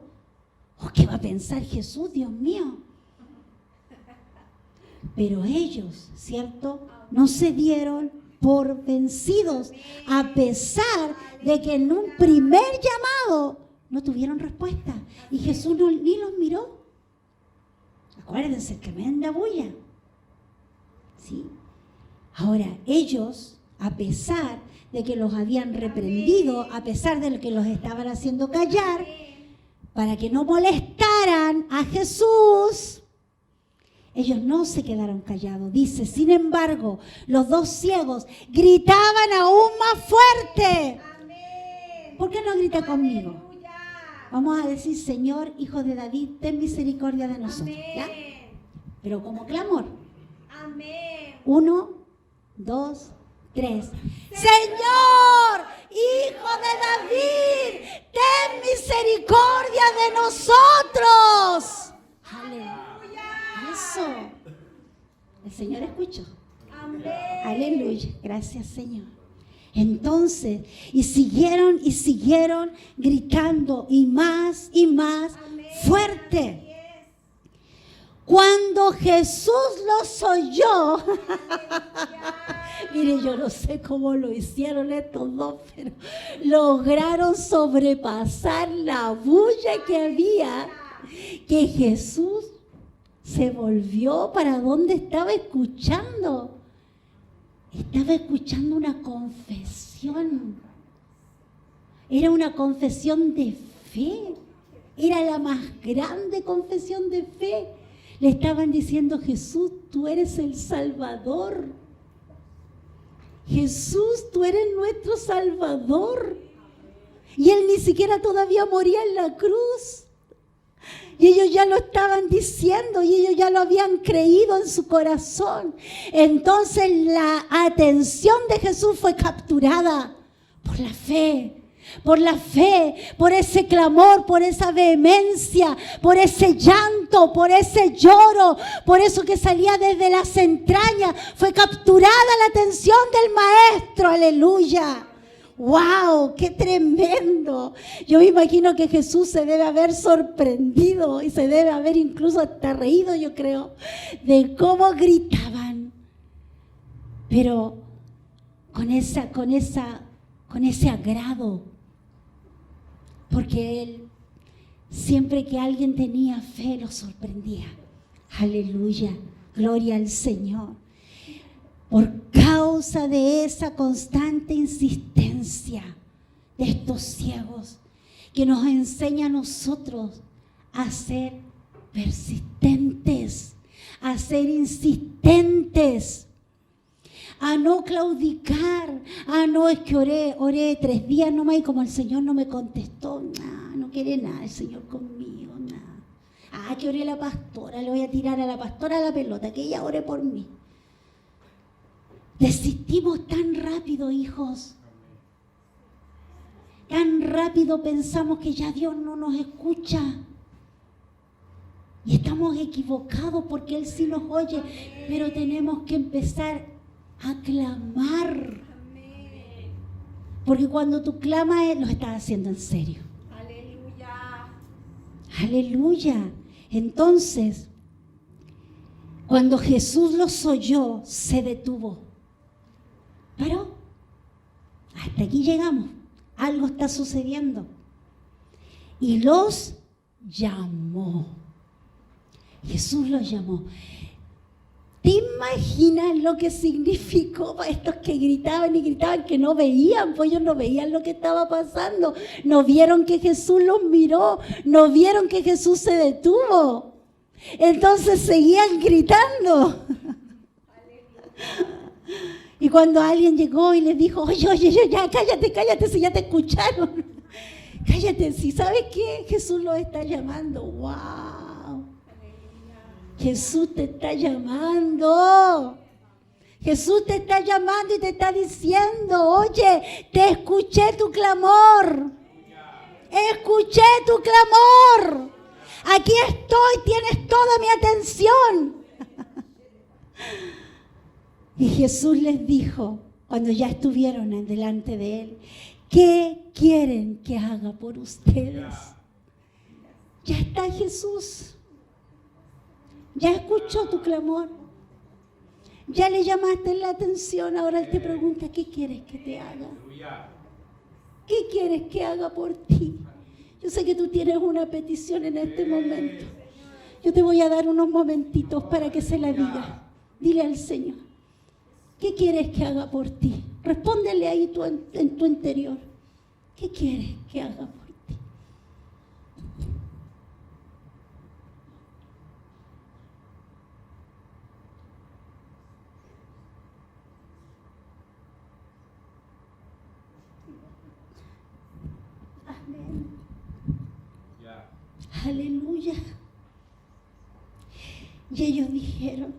¿O qué va a pensar Jesús, Dios mío? Pero ellos, ¿cierto?, no se dieron por vencidos, a pesar de que en un primer llamado no tuvieron respuesta. Y Jesús ni los miró. Acuérdense, tremenda bulla. ¿Sí? Ahora, ellos, a pesar de que los habían reprendido, a pesar de que los estaban haciendo callar, para que no molestaran a Jesús, ellos no se quedaron callados. Dice, sin embargo, los dos ciegos gritaban aún más fuerte. Amén. ¿Por qué no grita conmigo? Aleluya. Vamos a decir, Señor, Hijo de David, ten misericordia de nosotros. ¿Ya? Amén. Pero como clamor. Amén. 1, 2, 3. Señor, Hijo de David, ten misericordia de nosotros. Aleluya. Eso. El Señor escuchó. Amén. Aleluya. Gracias, Señor. Entonces, y siguieron gritando y más Amén. fuerte. Cuando Jesús los oyó, mire, yo no sé cómo lo hicieron estos dos, pero lograron sobrepasar la bulla que había, que Jesús se volvió para donde estaba escuchando. Estaba escuchando una confesión. Era una confesión de fe. Era la más grande confesión de fe. Le estaban diciendo, Jesús, tú eres el Salvador. Jesús, tú eres nuestro Salvador. Y Él ni siquiera todavía moría en la cruz. Y ellos ya lo estaban diciendo y ellos ya lo habían creído en su corazón. Entonces la atención de Jesús fue capturada por la fe. Por ese clamor, por esa vehemencia, por ese llanto, por ese lloro, por eso que salía desde las entrañas. Fue capturada la atención del Maestro, aleluya. ¡Wow! ¡Qué tremendo! Yo me imagino que Jesús se debe haber sorprendido y se debe haber incluso hasta reído, yo creo, de cómo gritaban. Pero con ese agrado, porque Él, siempre que alguien tenía fe, lo sorprendía. ¡Aleluya! ¡Gloria al Señor! Por causa de esa constante insistencia de estos ciegos, que nos enseña a nosotros a ser persistentes, a ser insistentes, a no claudicar. No, es que oré 3 días nomás y como el Señor no me contestó, no quiere nada el Señor conmigo, nada. Que oré a la pastora, le voy a tirar a la pastora la pelota, que ella ore por mí. Desistimos tan rápido, hijos. Tan rápido pensamos que ya Dios no nos escucha. Y estamos equivocados porque Él sí nos oye. Pero tenemos que empezar a clamar. Porque cuando tú clamas, lo estás haciendo en serio. Aleluya. Aleluya. Entonces, cuando Jesús los oyó, se detuvo. Pero hasta aquí llegamos. Algo está sucediendo. Y los llamó. Jesús los llamó. ¿Te imaginas lo que significó para estos que gritaban y gritaban, que no veían? Pues ellos no veían lo que estaba pasando. No vieron que Jesús los miró. No vieron que Jesús se detuvo. Entonces seguían gritando. Y cuando alguien llegó y les dijo, oye, ya, cállate, si ya te escucharon. Cállate, si sabes qué, Jesús los está llamando. ¡Wow! Jesús te está llamando. Jesús te está llamando y te está diciendo, oye, te escuché tu clamor. Escuché tu clamor. Aquí estoy, tienes toda mi atención. Y Jesús les dijo, cuando ya estuvieron delante de Él, ¿qué quieren que haga por ustedes? Ya está Jesús. Ya escuchó tu clamor. Ya le llamaste la atención. Ahora Él te pregunta, ¿qué quieres que te haga? ¿Qué quieres que haga por ti? Yo sé que tú tienes una petición en este momento. Yo te voy a dar unos momentitos para que se la digas. Dile al Señor, ¿qué quieres que haga por ti? Respóndele ahí en tu interior. ¿Qué quieres que haga por ti? Amén. Aleluya. Y ellos dijeron,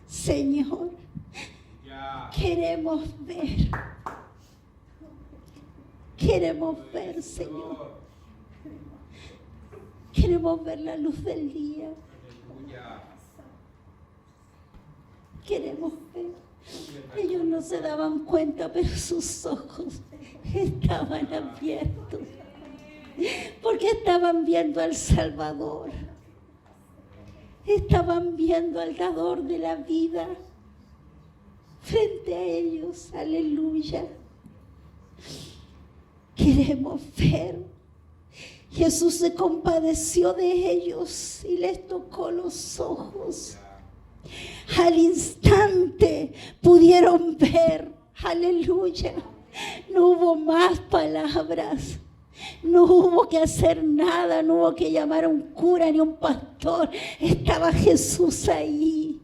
Señor, queremos ver. Queremos ver, Señor. Queremos ver la luz del día. Queremos ver. Ellos no se daban cuenta, pero sus ojos estaban abiertos. Porque estaban viendo al Salvador. Estaban viendo al dador de la vida frente a ellos. Aleluya. Queremos ver. Jesús se compadeció de ellos y les tocó los ojos. Al instante pudieron ver. Aleluya. No hubo más palabras. No hubo que hacer nada, no hubo que llamar a un cura ni a un pastor. Estaba Jesús ahí.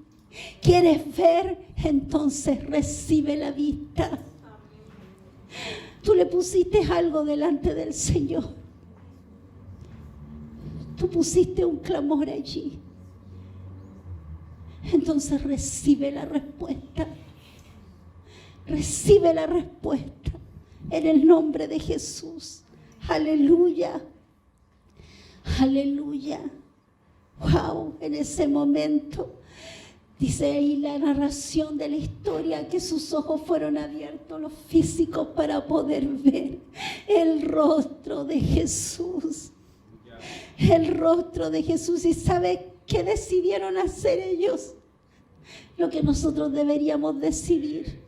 ¿Quieres ver? Entonces recibe la vista. Tú le pusiste algo delante del Señor. Tú pusiste un clamor allí. Entonces recibe la respuesta. Recibe la respuesta en el nombre de Jesús. Aleluya, aleluya. Wow, en ese momento, dice ahí la narración de la historia, que sus ojos fueron abiertos, los físicos, para poder ver el rostro de Jesús. El rostro de Jesús. ¿Y sabe qué decidieron hacer ellos? Lo que nosotros deberíamos decidir: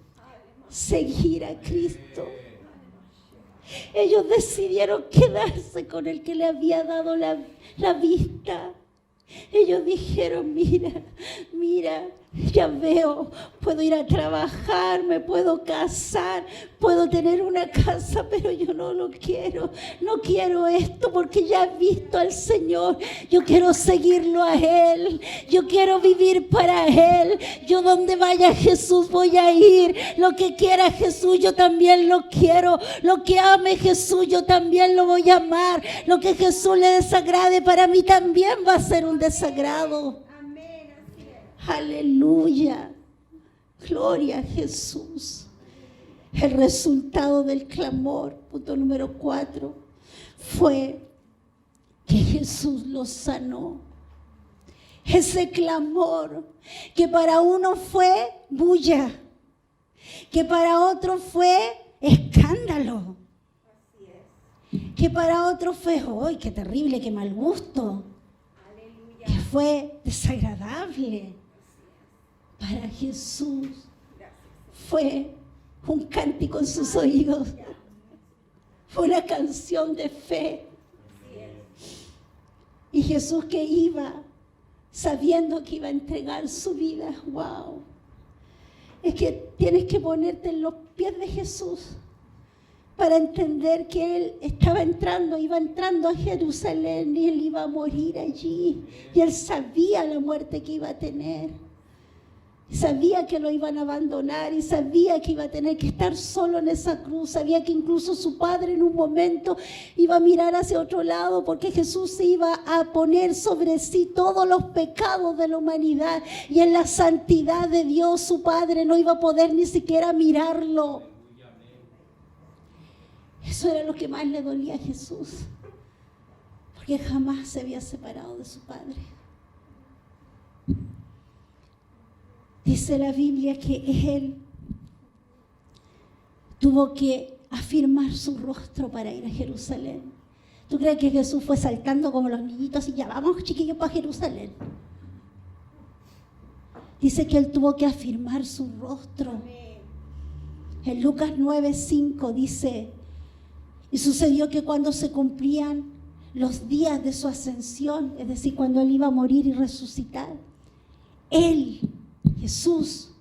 seguir a Cristo. Ellos decidieron quedarse con el que le había dado la vista. Ellos dijeron, mira, ya veo, puedo ir a trabajar, me puedo casar, puedo tener una casa, pero yo no lo quiero. No quiero esto porque ya he visto al Señor. Yo quiero seguirlo a Él. Yo quiero vivir para Él. Yo donde vaya Jesús voy a ir. Lo que quiera Jesús yo también lo quiero. Lo que ame Jesús yo también lo voy a amar. Lo que Jesús le desagrade para mí también va a ser un desagrado. Amén, así es. Aleluya. Gloria a Jesús. El resultado del clamor, punto número 4, fue que Jesús los sanó. Ese clamor que para uno fue bulla, que para otro fue escándalo, que para otro fue, ¡ay, qué terrible, qué mal gusto! Aleluya. Que fue desagradable. Para Jesús fue un cántico en sus oídos. Fue una canción de fe. Y Jesús que iba sabiendo que iba a entregar su vida. ¡Wow! Es que tienes que ponerte en los pies de Jesús para entender que Él iba entrando a Jerusalén y Él iba a morir allí. Y Él sabía la muerte que iba a tener. Sabía que lo iban a abandonar y sabía que iba a tener que estar solo en esa cruz. Sabía que incluso su padre en un momento iba a mirar hacia otro lado porque Jesús iba a poner sobre sí todos los pecados de la humanidad. Y en la santidad de Dios su padre no iba a poder ni siquiera mirarlo. Eso era lo que más le dolía a Jesús. Porque jamás se había separado de su padre. Dice la Biblia que Él tuvo que afirmar su rostro para ir a Jerusalén. ¿Tú crees que Jesús fue saltando como los niñitos y ya vamos, chiquillos, para Jerusalén? Dice que Él tuvo que afirmar su rostro. Amén. En Lucas 9:5 dice, y sucedió que cuando se cumplían los días de su ascensión, es decir, cuando Él iba a morir y resucitar, Él, Jesús,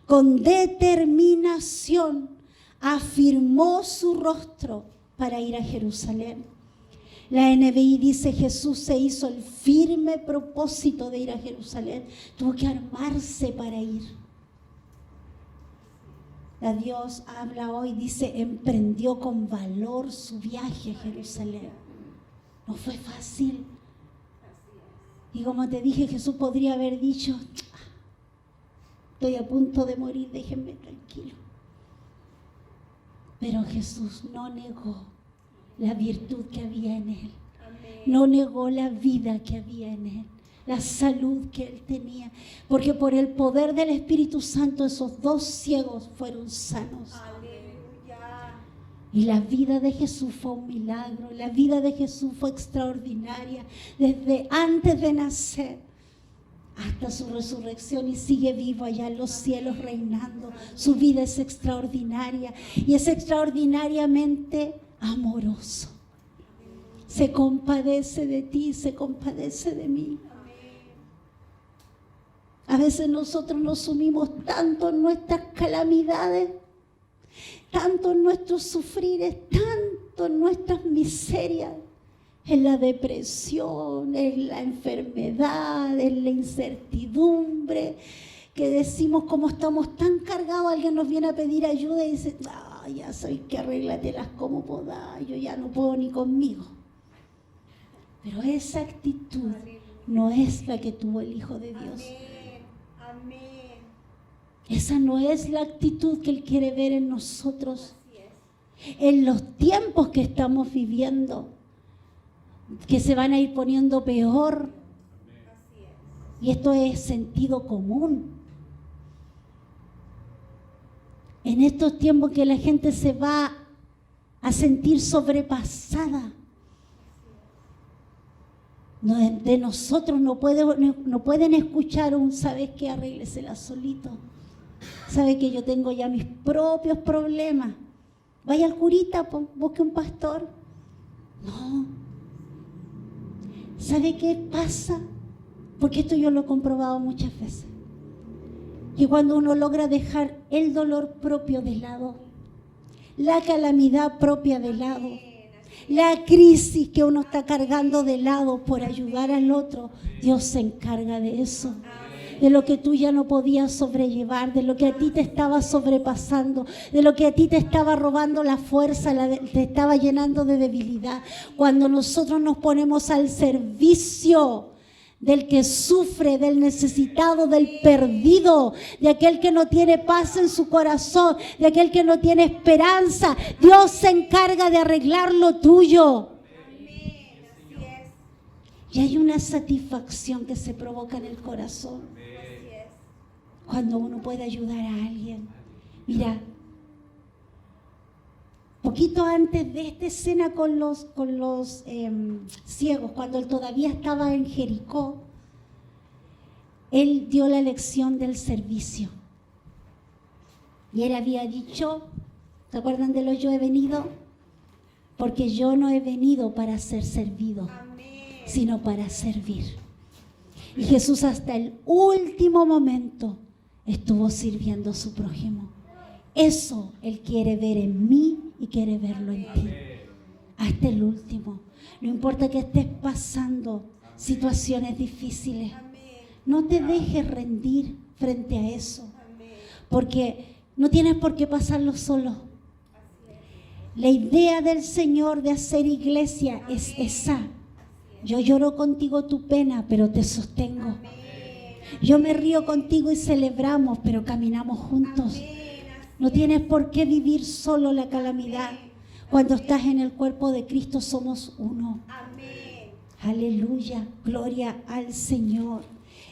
con determinación afirmó su rostro para ir a Jerusalén. La NBI dice, Jesús se hizo el firme propósito de ir a Jerusalén. Tuvo que armarse para ir. La Dios habla hoy, dice, emprendió con valor su viaje a Jerusalén. No fue fácil. Y como te dije, Jesús podría haber dicho, estoy a punto de morir, déjenme tranquilo. Pero Jesús no negó la virtud que había en Él. No negó la vida que había en Él, la salud que Él tenía. Porque por el poder del Espíritu Santo esos 2 ciegos fueron sanos. Aleluya. Y la vida de Jesús fue un milagro. La vida de Jesús fue extraordinaria. Desde antes de nacer hasta su resurrección, y sigue vivo allá en los cielos reinando. Su vida es extraordinaria y es extraordinariamente amoroso. Se compadece de ti, se compadece de mí. A veces nosotros nos sumimos tanto en nuestras calamidades, tanto en nuestros sufrires, tanto en nuestras miserias, en la depresión, en la enfermedad, en la incertidumbre, que decimos, como estamos tan cargados, alguien nos viene a pedir ayuda y dice, ya sabes que arréglatelas como podáis, yo ya no puedo ni conmigo. Pero esa actitud no es la que tuvo el Hijo de Dios. Amén. Esa no es la actitud que Él quiere ver en nosotros. En los tiempos que estamos viviendo, que se van a ir poniendo peor. Y esto es sentido común. En estos tiempos que la gente se va a sentir sobrepasada. De nosotros no pueden escuchar un, ¿sabes qué? Arréglesela solito. ¿Sabe que yo tengo ya mis propios problemas? Vaya al curita, busque un pastor. No. ¿Sabe qué pasa? Porque esto yo lo he comprobado muchas veces. Que cuando uno logra dejar el dolor propio de lado, la calamidad propia de lado, la crisis que uno está cargando de lado por ayudar al otro, Dios se encarga de eso. De lo que tú ya no podías sobrellevar, de lo que a ti te estaba sobrepasando, de lo que a ti te estaba robando la fuerza, te estaba llenando de debilidad. Cuando nosotros nos ponemos al servicio del que sufre, del necesitado, del perdido, de aquel que no tiene paz en su corazón, de aquel que no tiene esperanza, Dios se encarga de arreglar lo tuyo. Amén. Así es. Y hay una satisfacción que se provoca en el corazón Así es. cuando uno puede ayudar a alguien. Mira, poquito antes de esta escena con los ciegos, cuando él todavía estaba en Jericó, él dio la lección del servicio. Y él había dicho, ¿se acuerdan de lo yo he venido? Porque yo no he venido para ser servido, sino para servir. Y Jesús hasta el último momento estuvo sirviendo a su prójimo. Eso Él quiere ver en mí y quiere verlo en ti. Hasta el último. No importa que estés pasando situaciones difíciles. No te dejes rendir frente a eso. Porque no tienes por qué pasarlo solo. La idea del Señor de hacer iglesia es esa. Yo lloro contigo tu pena, pero te sostengo. Yo me río contigo y celebramos, pero caminamos juntos. No tienes por qué vivir solo la calamidad. Cuando estás en el cuerpo de Cristo somos uno. Aleluya, gloria al Señor.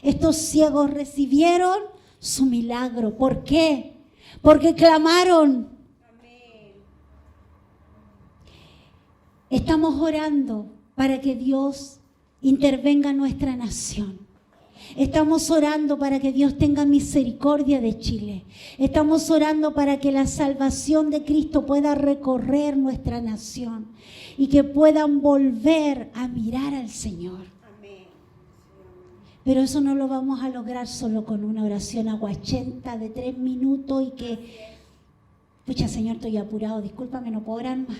Estos ciegos recibieron su milagro. ¿Por qué? Porque clamaron. Estamos orando para que Dios intervenga en nuestra nación. Estamos orando para que Dios tenga misericordia de Chile. Estamos orando para que la salvación de Cristo pueda recorrer nuestra nación y que puedan volver a mirar al Señor. Amén. Pero eso no lo vamos a lograr solo con una oración aguachenta de 3 minutos y que, pucha Señor, estoy apurado, discúlpame, no puedo orar más.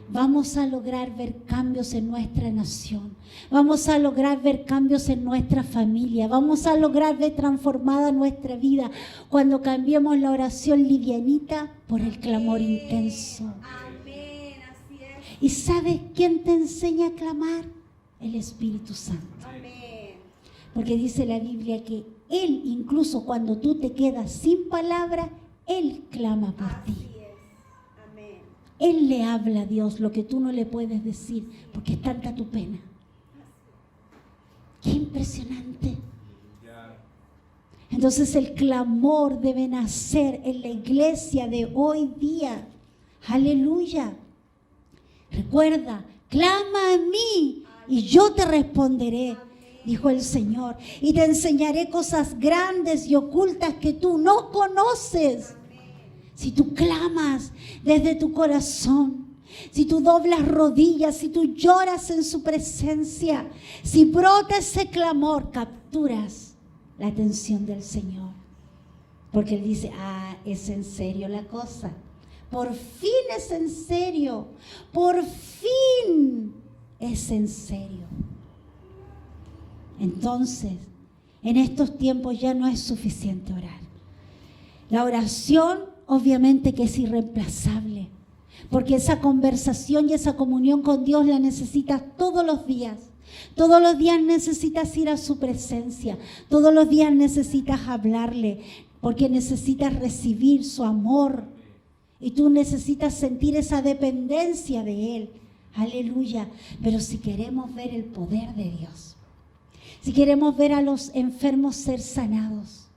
Vamos a lograr ver cambios en nuestra nación. Vamos a lograr ver cambios en nuestra familia. Vamos a lograr ver transformada nuestra vida cuando cambiemos la oración livianita por el clamor intenso. Amén. Así es. ¿Y sabes quién te enseña a clamar? El Espíritu Santo. Amén. Porque dice la Biblia que Él, incluso cuando tú te quedas sin palabra, Él clama por ti. Así es. Amén. Él le habla a Dios lo que tú no le puedes decir, porque es tanta tu pena. ¡Qué impresionante! Entonces el clamor debe nacer en la iglesia de hoy día. ¡Aleluya! Recuerda, clama a mí y yo te responderé, dijo el Señor, y te enseñaré cosas grandes y ocultas que tú no conoces. Si tú clamas desde tu corazón, si tú doblas rodillas, si tú lloras en su presencia, si brota ese clamor, capturas la atención del Señor. Porque Él dice, es en serio la cosa. Por fin es en serio. Por fin es en serio. Entonces, en estos tiempos ya no es suficiente orar. La oración obviamente que es irreemplazable, porque esa conversación y esa comunión con Dios la necesitas todos los días. Todos los días necesitas ir a su presencia, todos los días necesitas hablarle, porque necesitas recibir su amor y tú necesitas sentir esa dependencia de Él. Aleluya. Pero si queremos ver el poder de Dios, si queremos ver a los enfermos ser sanados,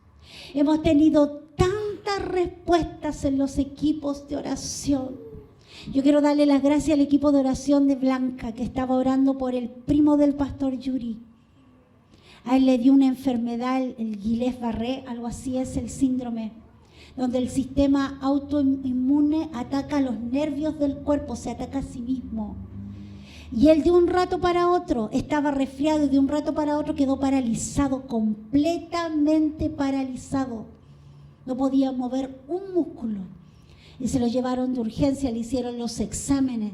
hemos tenido tantas respuestas en los equipos de oración. Yo quiero darle las gracias al equipo de oración de Blanca, que estaba orando por el primo del pastor Yuri. A él le dio una enfermedad, el Guillain-Barré, algo así es el síndrome, donde el sistema autoinmune ataca los nervios del cuerpo, se ataca a sí mismo. Y él de un rato para otro estaba resfriado y de un rato para otro quedó paralizado, completamente paralizado. No podía mover un músculo. Y se lo llevaron de urgencia, le hicieron los exámenes.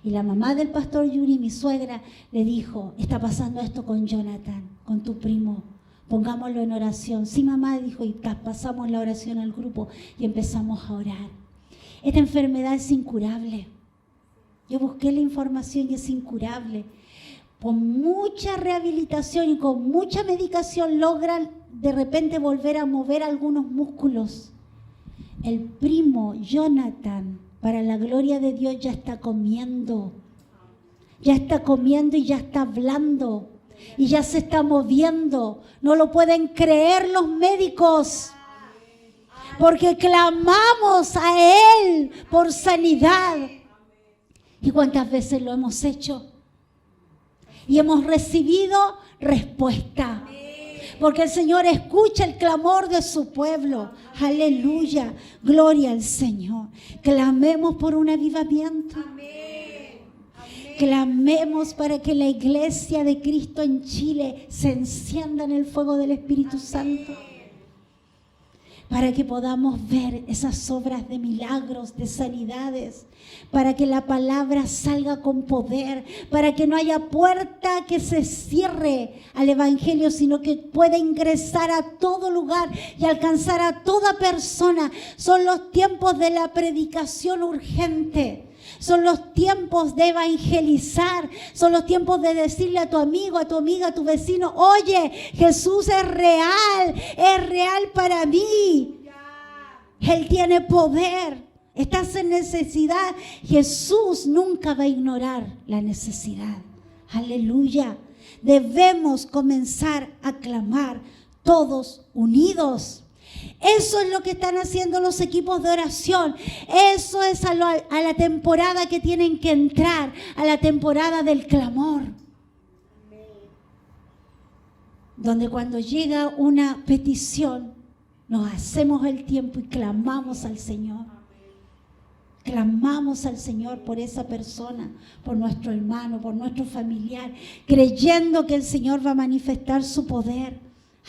Y la mamá del pastor Yuri, mi suegra, le dijo, está pasando esto con Jonathan, con tu primo, pongámoslo en oración. Sí, mamá, dijo, y pasamos la oración al grupo y empezamos a orar. Esta enfermedad es incurable. Yo busqué la información y es incurable. Con mucha rehabilitación y con mucha medicación logran de repente volver a mover algunos músculos. El primo Jonathan, para la gloria de Dios, ya está comiendo. Ya está comiendo y ya está hablando. Y ya se está moviendo. No lo pueden creer los médicos. Porque clamamos a Él por sanidad. ¿Y cuántas veces lo hemos hecho? Y hemos recibido respuesta. Porque el Señor escucha el clamor de su pueblo. Aleluya. Gloria al Señor. Clamemos por un avivamiento. Clamemos para que la iglesia de Cristo en Chile se encienda en el fuego del Espíritu Santo. Para que podamos ver esas obras de milagros, de sanidades, para que la palabra salga con poder, para que no haya puerta que se cierre al Evangelio, sino que pueda ingresar a todo lugar y alcanzar a toda persona. Son los tiempos de la predicación urgente. Son los tiempos de evangelizar, son los tiempos de decirle a tu amigo, a tu amiga, a tu vecino, oye, Jesús es real para mí. Él tiene poder, estás en necesidad. Jesús nunca va a ignorar la necesidad. Aleluya. Debemos comenzar a clamar todos unidos. Eso es lo que están haciendo los equipos de oración. Eso es a la temporada que tienen que entrar, a la temporada del clamor. Donde cuando llega una petición, nos hacemos el tiempo y clamamos al Señor. Clamamos al Señor por esa persona, por nuestro hermano, por nuestro familiar, creyendo que el Señor va a manifestar su poder.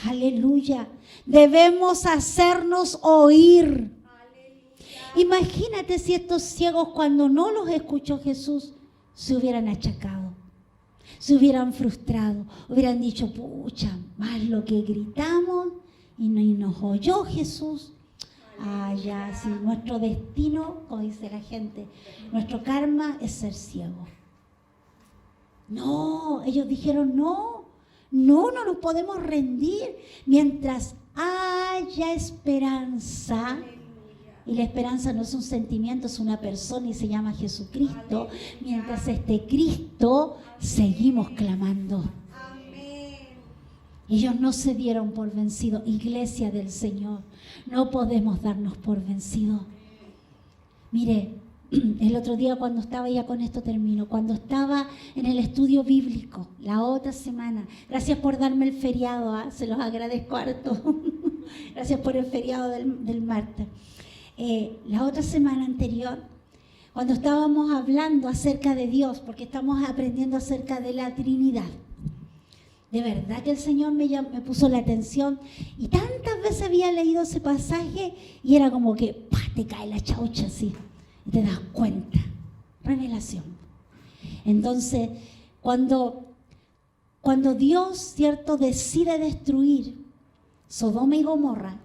Aleluya. Debemos hacernos oír. Imagínate si estos ciegos, cuando no los escuchó Jesús, se hubieran achacado, se hubieran frustrado, hubieran dicho, pucha, más lo que gritamos y nos oyó Jesús. Ah, ya, sí, nuestro destino, como dice la gente, nuestro karma es ser ciego. No, ellos dijeron, no nos podemos rendir mientras haya esperanza. Y la esperanza no es un sentimiento, es una persona y se llama Jesucristo. Mientras esté Cristo, seguimos clamando. Ellos no se dieron por vencidos. Iglesia del Señor, no podemos darnos por vencidos. Mire, el otro día cuando estaba, ya con esto termino, cuando estaba en el estudio bíblico, la otra semana, gracias por darme el feriado, se los agradezco harto, gracias por el feriado del martes. La otra semana anterior, cuando estábamos hablando acerca de Dios, porque estamos aprendiendo acerca de la Trinidad, de verdad que el Señor me puso la atención y tantas veces había leído ese pasaje y era como que ¡pah!, te cae la chaucha así y te das cuenta. Revelación. Entonces, cuando Dios, ¿cierto?, decide destruir Sodoma y Gomorra,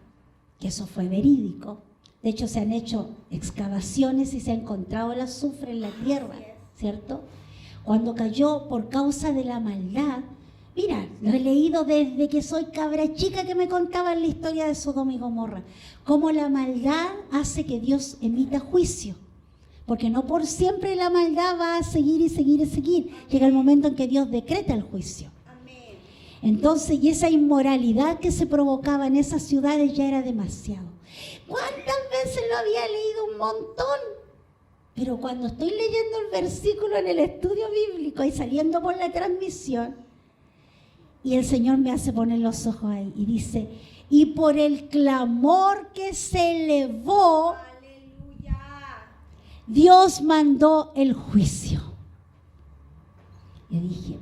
que eso fue verídico, de hecho se han hecho excavaciones y se ha encontrado el azufre en la tierra, ¿cierto? Cuando cayó por causa de la maldad, mira, lo he leído desde que soy cabra chica, que me contaban la historia de Sodoma y Gomorra. Cómo la maldad hace que Dios emita juicio. Porque no por siempre la maldad va a seguir y seguir y seguir. Llega el momento en que Dios decreta el juicio. Entonces, y esa inmoralidad que se provocaba en esas ciudades ya era demasiado. ¿Cuántas veces lo había leído? Un montón. Pero cuando estoy leyendo el versículo en el estudio bíblico y saliendo por la transmisión, y el Señor me hace poner los ojos ahí y dice, y por el clamor que se elevó, aleluya, Dios mandó el juicio. Yo dije,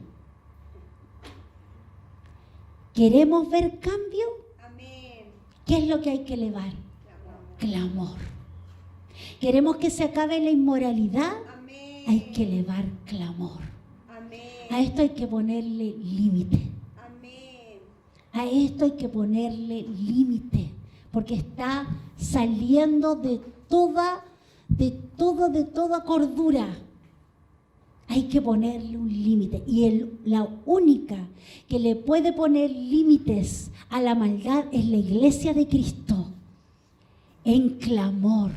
¿queremos ver cambio? Amén. ¿Qué es lo que hay que elevar? Clamor. ¿Queremos que se acabe la inmoralidad? Amén. Hay que elevar clamor. Amén. A esto hay que ponerle límite. A esto hay que ponerle límite, porque está saliendo de toda cordura. Hay que ponerle un límite. Y la única que le puede poner límites a la maldad es la iglesia de Cristo, en clamor.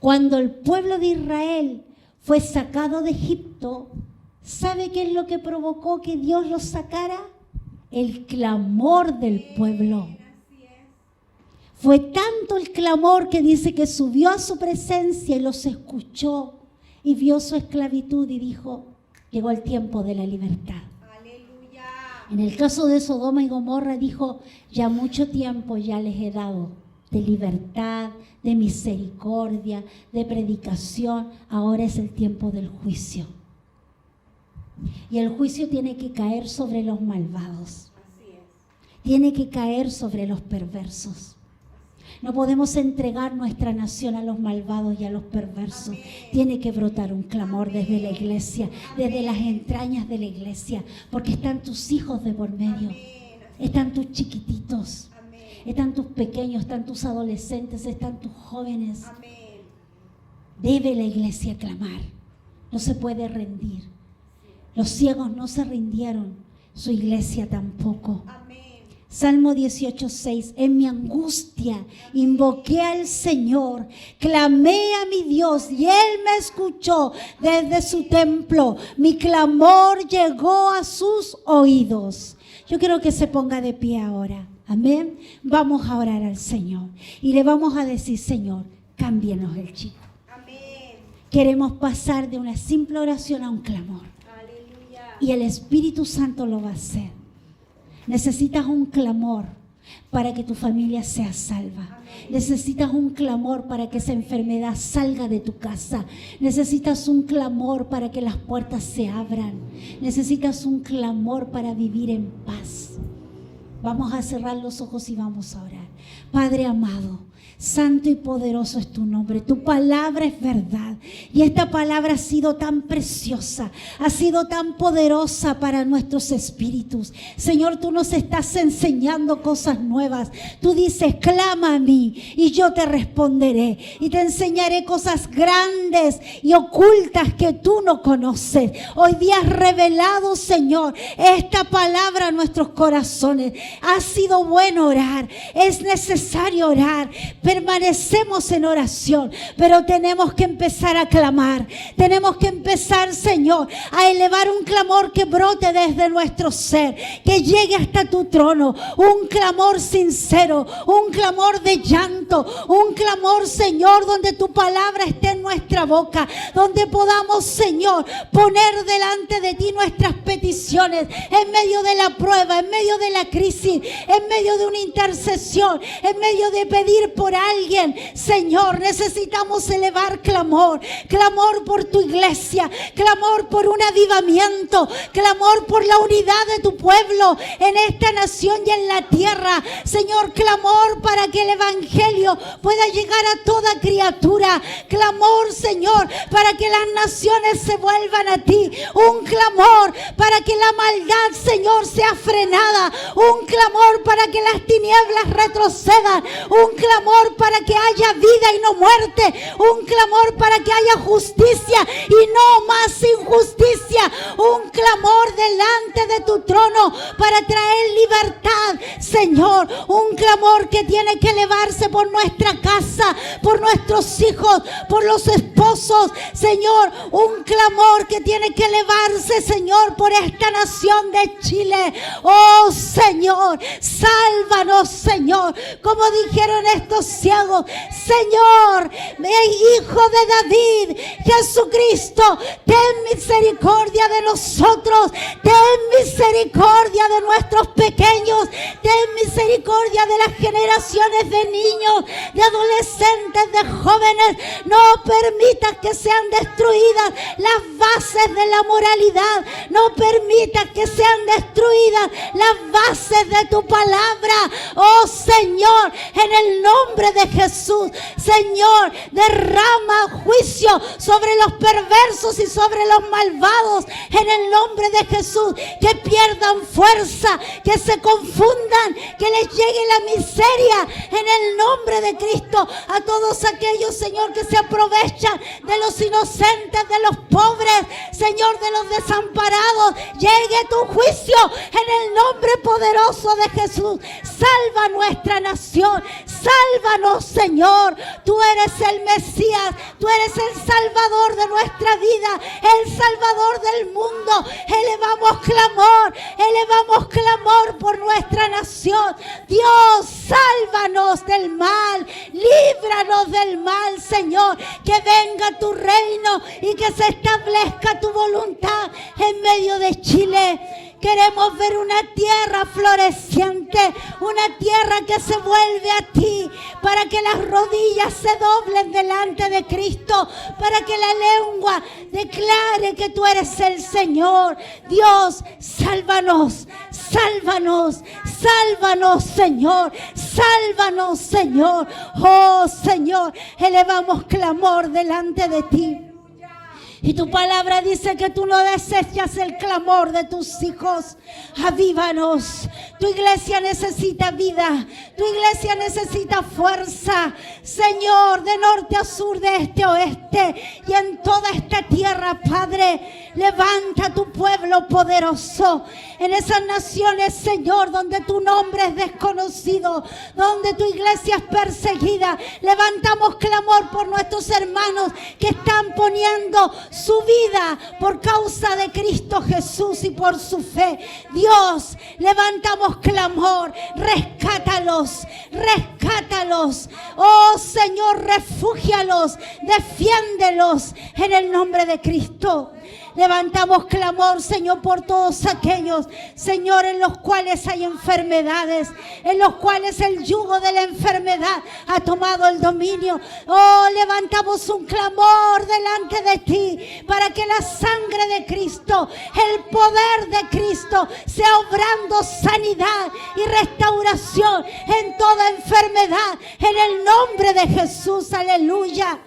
Cuando el pueblo de Israel fue sacado de Egipto, ¿sabe qué es lo que provocó que Dios los sacara? El clamor del pueblo. Fue tanto el clamor que dice que subió a su presencia y los escuchó y vio su esclavitud y dijo, llegó el tiempo de la libertad. Aleluya. En el caso de Sodoma y Gomorra dijo, ya mucho tiempo ya les he dado de libertad, de misericordia, de predicación, ahora es el tiempo del juicio. Y el juicio tiene que caer sobre los malvados. Así es. Tiene que caer sobre los perversos. No podemos entregar nuestra nación a los malvados y a los perversos. Amén. Tiene que brotar un clamor desde la iglesia, desde las entrañas de la iglesia, porque están tus hijos de por medio. Están tus chiquititos. Amén. Están tus pequeños, están tus adolescentes, están tus jóvenes. Amén. Debe la iglesia clamar. No se puede rendir. Los ciegos no se rindieron, su iglesia tampoco. Amén. Salmo 18:6, en mi angustia invoqué al Señor, clamé a mi Dios y Él me escuchó desde su templo. Mi clamor llegó a sus oídos. Yo quiero que se ponga de pie ahora. Amén. Vamos a orar al Señor y le vamos a decir, Señor, cámbienos el chip. Amén. Queremos pasar de una simple oración a un clamor. Aleluya. Y el Espíritu Santo lo va a hacer. Necesitas un clamor para que tu familia sea salva. Necesitas un clamor para que esa enfermedad salga de tu casa. Necesitas un clamor para que las puertas se abran. Necesitas un clamor para vivir en paz. Vamos a cerrar los ojos y vamos a orar. Padre amado, santo y poderoso es tu nombre. Tu palabra es verdad. Y esta palabra ha sido tan preciosa, ha sido tan poderosa para nuestros espíritus. Señor, tú nos estás enseñando cosas nuevas. Tú dices, clama a mí y yo te responderé. Y te enseñaré cosas grandes y ocultas que tú no conoces. Hoy día has revelado, Señor, esta palabra a nuestros corazones. Ha sido bueno orar. Es necesario orar. Permanecemos en oración, pero tenemos que empezar a clamar. Tenemos que empezar, Señor, a elevar un clamor que brote desde nuestro ser, que llegue hasta tu trono. Un clamor sincero, un clamor de llanto, un clamor, Señor, donde tu palabra esté en nuestra boca, donde podamos, Señor, poner delante de ti nuestras peticiones en medio de la prueba, en medio de la crisis, en medio de una intercesión, en medio de pedir por alguien. Señor, necesitamos elevar clamor, clamor por tu iglesia, clamor por un avivamiento, clamor por la unidad de tu pueblo en esta nación y en la tierra. Señor, clamor para que el evangelio pueda llegar a toda criatura. Clamor, Señor, para que las naciones se vuelvan a ti. Un clamor para que la maldad, Señor, sea frenada. Un clamor para que las tinieblas retrocedan. Un clamor para que haya vida y no muerte. Un clamor para que haya justicia y no más injusticia. Un clamor delante de tu trono para traer libertad, Señor. Un clamor que tiene que elevarse por nuestra casa, por nuestros hijos, por los esposos, Señor. Un clamor que tiene que elevarse, Señor, por esta nación de Chile. Oh, Señor, sálvanos, Señor. Como dijeron estos ciegos, Señor, Hijo de David, Jesucristo, ten misericordia de nosotros, ten misericordia de nuestros pequeños, ten misericordia de las generaciones de niños, de adolescentes, de jóvenes. No permitas que sean destruidas las bases de la moralidad, no permitas que sean destruidas las bases de tu palabra. Oh, Señor, en el nombre de Jesús, Señor, derrama juicio sobre los perversos y sobre los malvados en el nombre de Jesús. Que pierdan fuerza, que se confundan, que les llegue la miseria en el nombre de Cristo. A todos aquellos, Señor, que se aprovechan de los inocentes, de los pobres, Señor, de los desamparados, llegue tu juicio en el nombre poderoso de Jesús. Salva nuestra nación, sálvanos, Señor. Tú eres el Mesías, tú eres el Salvador de nuestra vida, el Salvador del mundo. Elevamos clamor por nuestra nación. Dios, sálvanos del mal, líbranos del mal, Señor. Que venga tu reino y que se establezca tu voluntad en medio de Chile. Queremos ver una tierra floreciente, una tierra que se vuelve a ti, para que las rodillas se doblen delante de Cristo, para que la lengua declare que tú eres el Señor. Dios, sálvanos, sálvanos, sálvanos, Señor, sálvanos, Señor. Oh, Señor, elevamos clamor delante de ti. Y tu palabra dice que tú no desechas el clamor de tus hijos. Avívanos. Tu iglesia necesita vida. Tu iglesia necesita fuerza. Señor, de norte a sur, de este a oeste y en toda esta tierra, Padre. Levanta tu pueblo poderoso en esas naciones, Señor, donde tu nombre es desconocido, donde tu iglesia es perseguida. Levantamos clamor por nuestros hermanos que están poniendo su vida por causa de Cristo Jesús y por su fe. Dios, levantamos clamor, rescátalos, rescátalos. Oh Señor, refúgialos, defiéndelos en el nombre de Cristo. Levantamos clamor, Señor, por todos aquellos, Señor, en los cuales hay enfermedades, en los cuales el yugo de la enfermedad ha tomado el dominio. Oh, levantamos un clamor delante de ti para que la sangre de Cristo, el poder de Cristo, sea obrando sanidad y restauración en toda enfermedad, en el nombre de Jesús. Aleluya.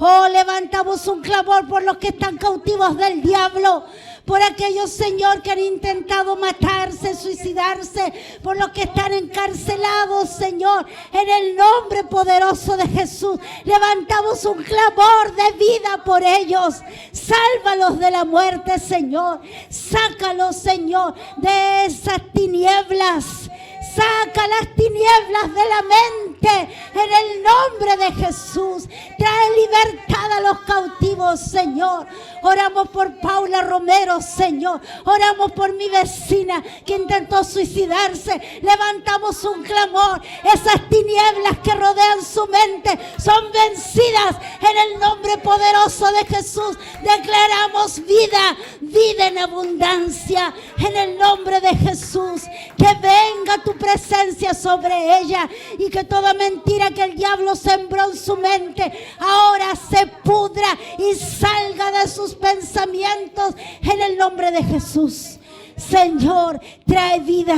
Oh, levantamos un clamor por los que están cautivos del diablo, por aquellos, Señor, que han intentado matarse, suicidarse, por los que están encarcelados, Señor, en el nombre poderoso de Jesús. Levantamos un clamor de vida por ellos. Sálvalos de la muerte, Señor. Sácalos, Señor, de esas tinieblas. Saca las tinieblas de la mente en el nombre de Jesús. Trae libertad a los cautivos, Señor. Oramos por Paula Romero, Señor. Oramos por mi vecina que intentó suicidarse. Levantamos un clamor. Esas tinieblas que rodean su mente son vencidas en el nombre poderoso de Jesús. Declaramos vida, vida en abundancia en el nombre de Jesús. Que venga tu presencia sobre ella y que toda mentira que el diablo sembró en su mente ahora se pudra y salga de sus pensamientos en el nombre de Jesús. Señor, trae vida,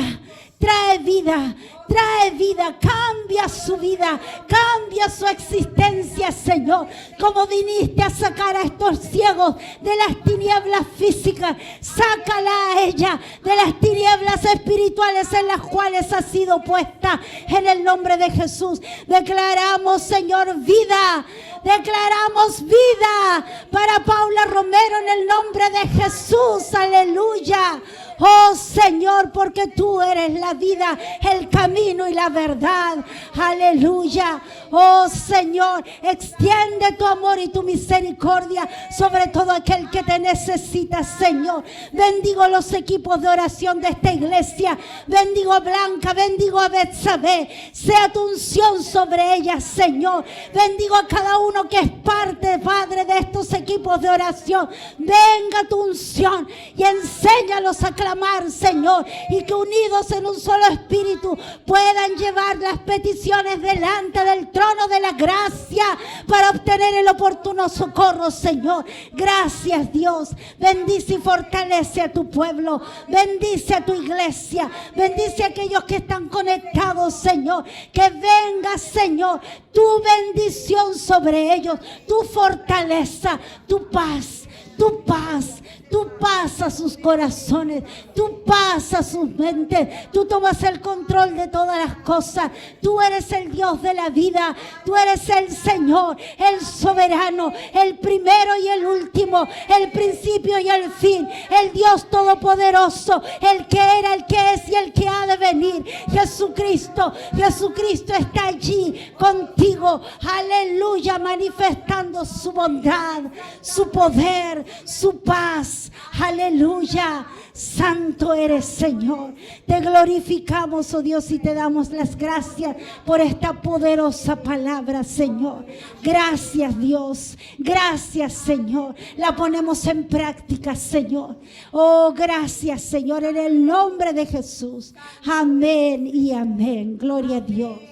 trae vida. Trae vida, cambia su vida, cambia su existencia, Señor. Como viniste a sacar a estos ciegos de las tinieblas físicas, sácala a ella de las tinieblas espirituales en las cuales ha sido puesta en el nombre de Jesús. Declaramos, Señor, vida. Declaramos vida para Paula Romero en el nombre de Jesús. Aleluya. Oh Señor, porque tú eres la vida, el camino y la verdad. Aleluya. Oh Señor, extiende tu amor y tu misericordia sobre todo aquel que te necesita, Señor. Bendigo los equipos de oración de esta iglesia. Bendigo a Blanca, bendigo a Betsabé. Sea tu unción sobre ellas, Señor. Bendigo a cada uno que es parte, Padre, de estos equipos de oración. Venga tu unción y enséñalos a clamar, Señor, y que unidos en un solo espíritu puedan llevar las peticiones delante del trono de la gracia para obtener el oportuno socorro, Señor. Gracias, Dios. Bendice y fortalece a tu pueblo. Bendice a tu iglesia. Bendice a aquellos que están conectados, Señor. Que venga, Señor, tu bendición sobre ellos, tu fortaleza, tu paz. Tu paz, tu paz a sus corazones, tu paz a sus mentes. Tú tomas el control de todas las cosas. Tú eres el Dios de la vida. Tú eres el Señor, el soberano, el primero y el último, el principio y el fin, el Dios todopoderoso, el que era, el que es y el que ha de venir. Jesucristo, Jesucristo está allí contigo. Aleluya, manifestando su bondad, su poder, su paz. Aleluya. Santo eres, Señor. Te glorificamos, oh Dios, y te damos las gracias por esta poderosa palabra, Señor. Gracias, Dios. Gracias, Señor. La ponemos en práctica, Señor. Oh, gracias, Señor, en el nombre de Jesús. Amén y amén. Gloria a Dios.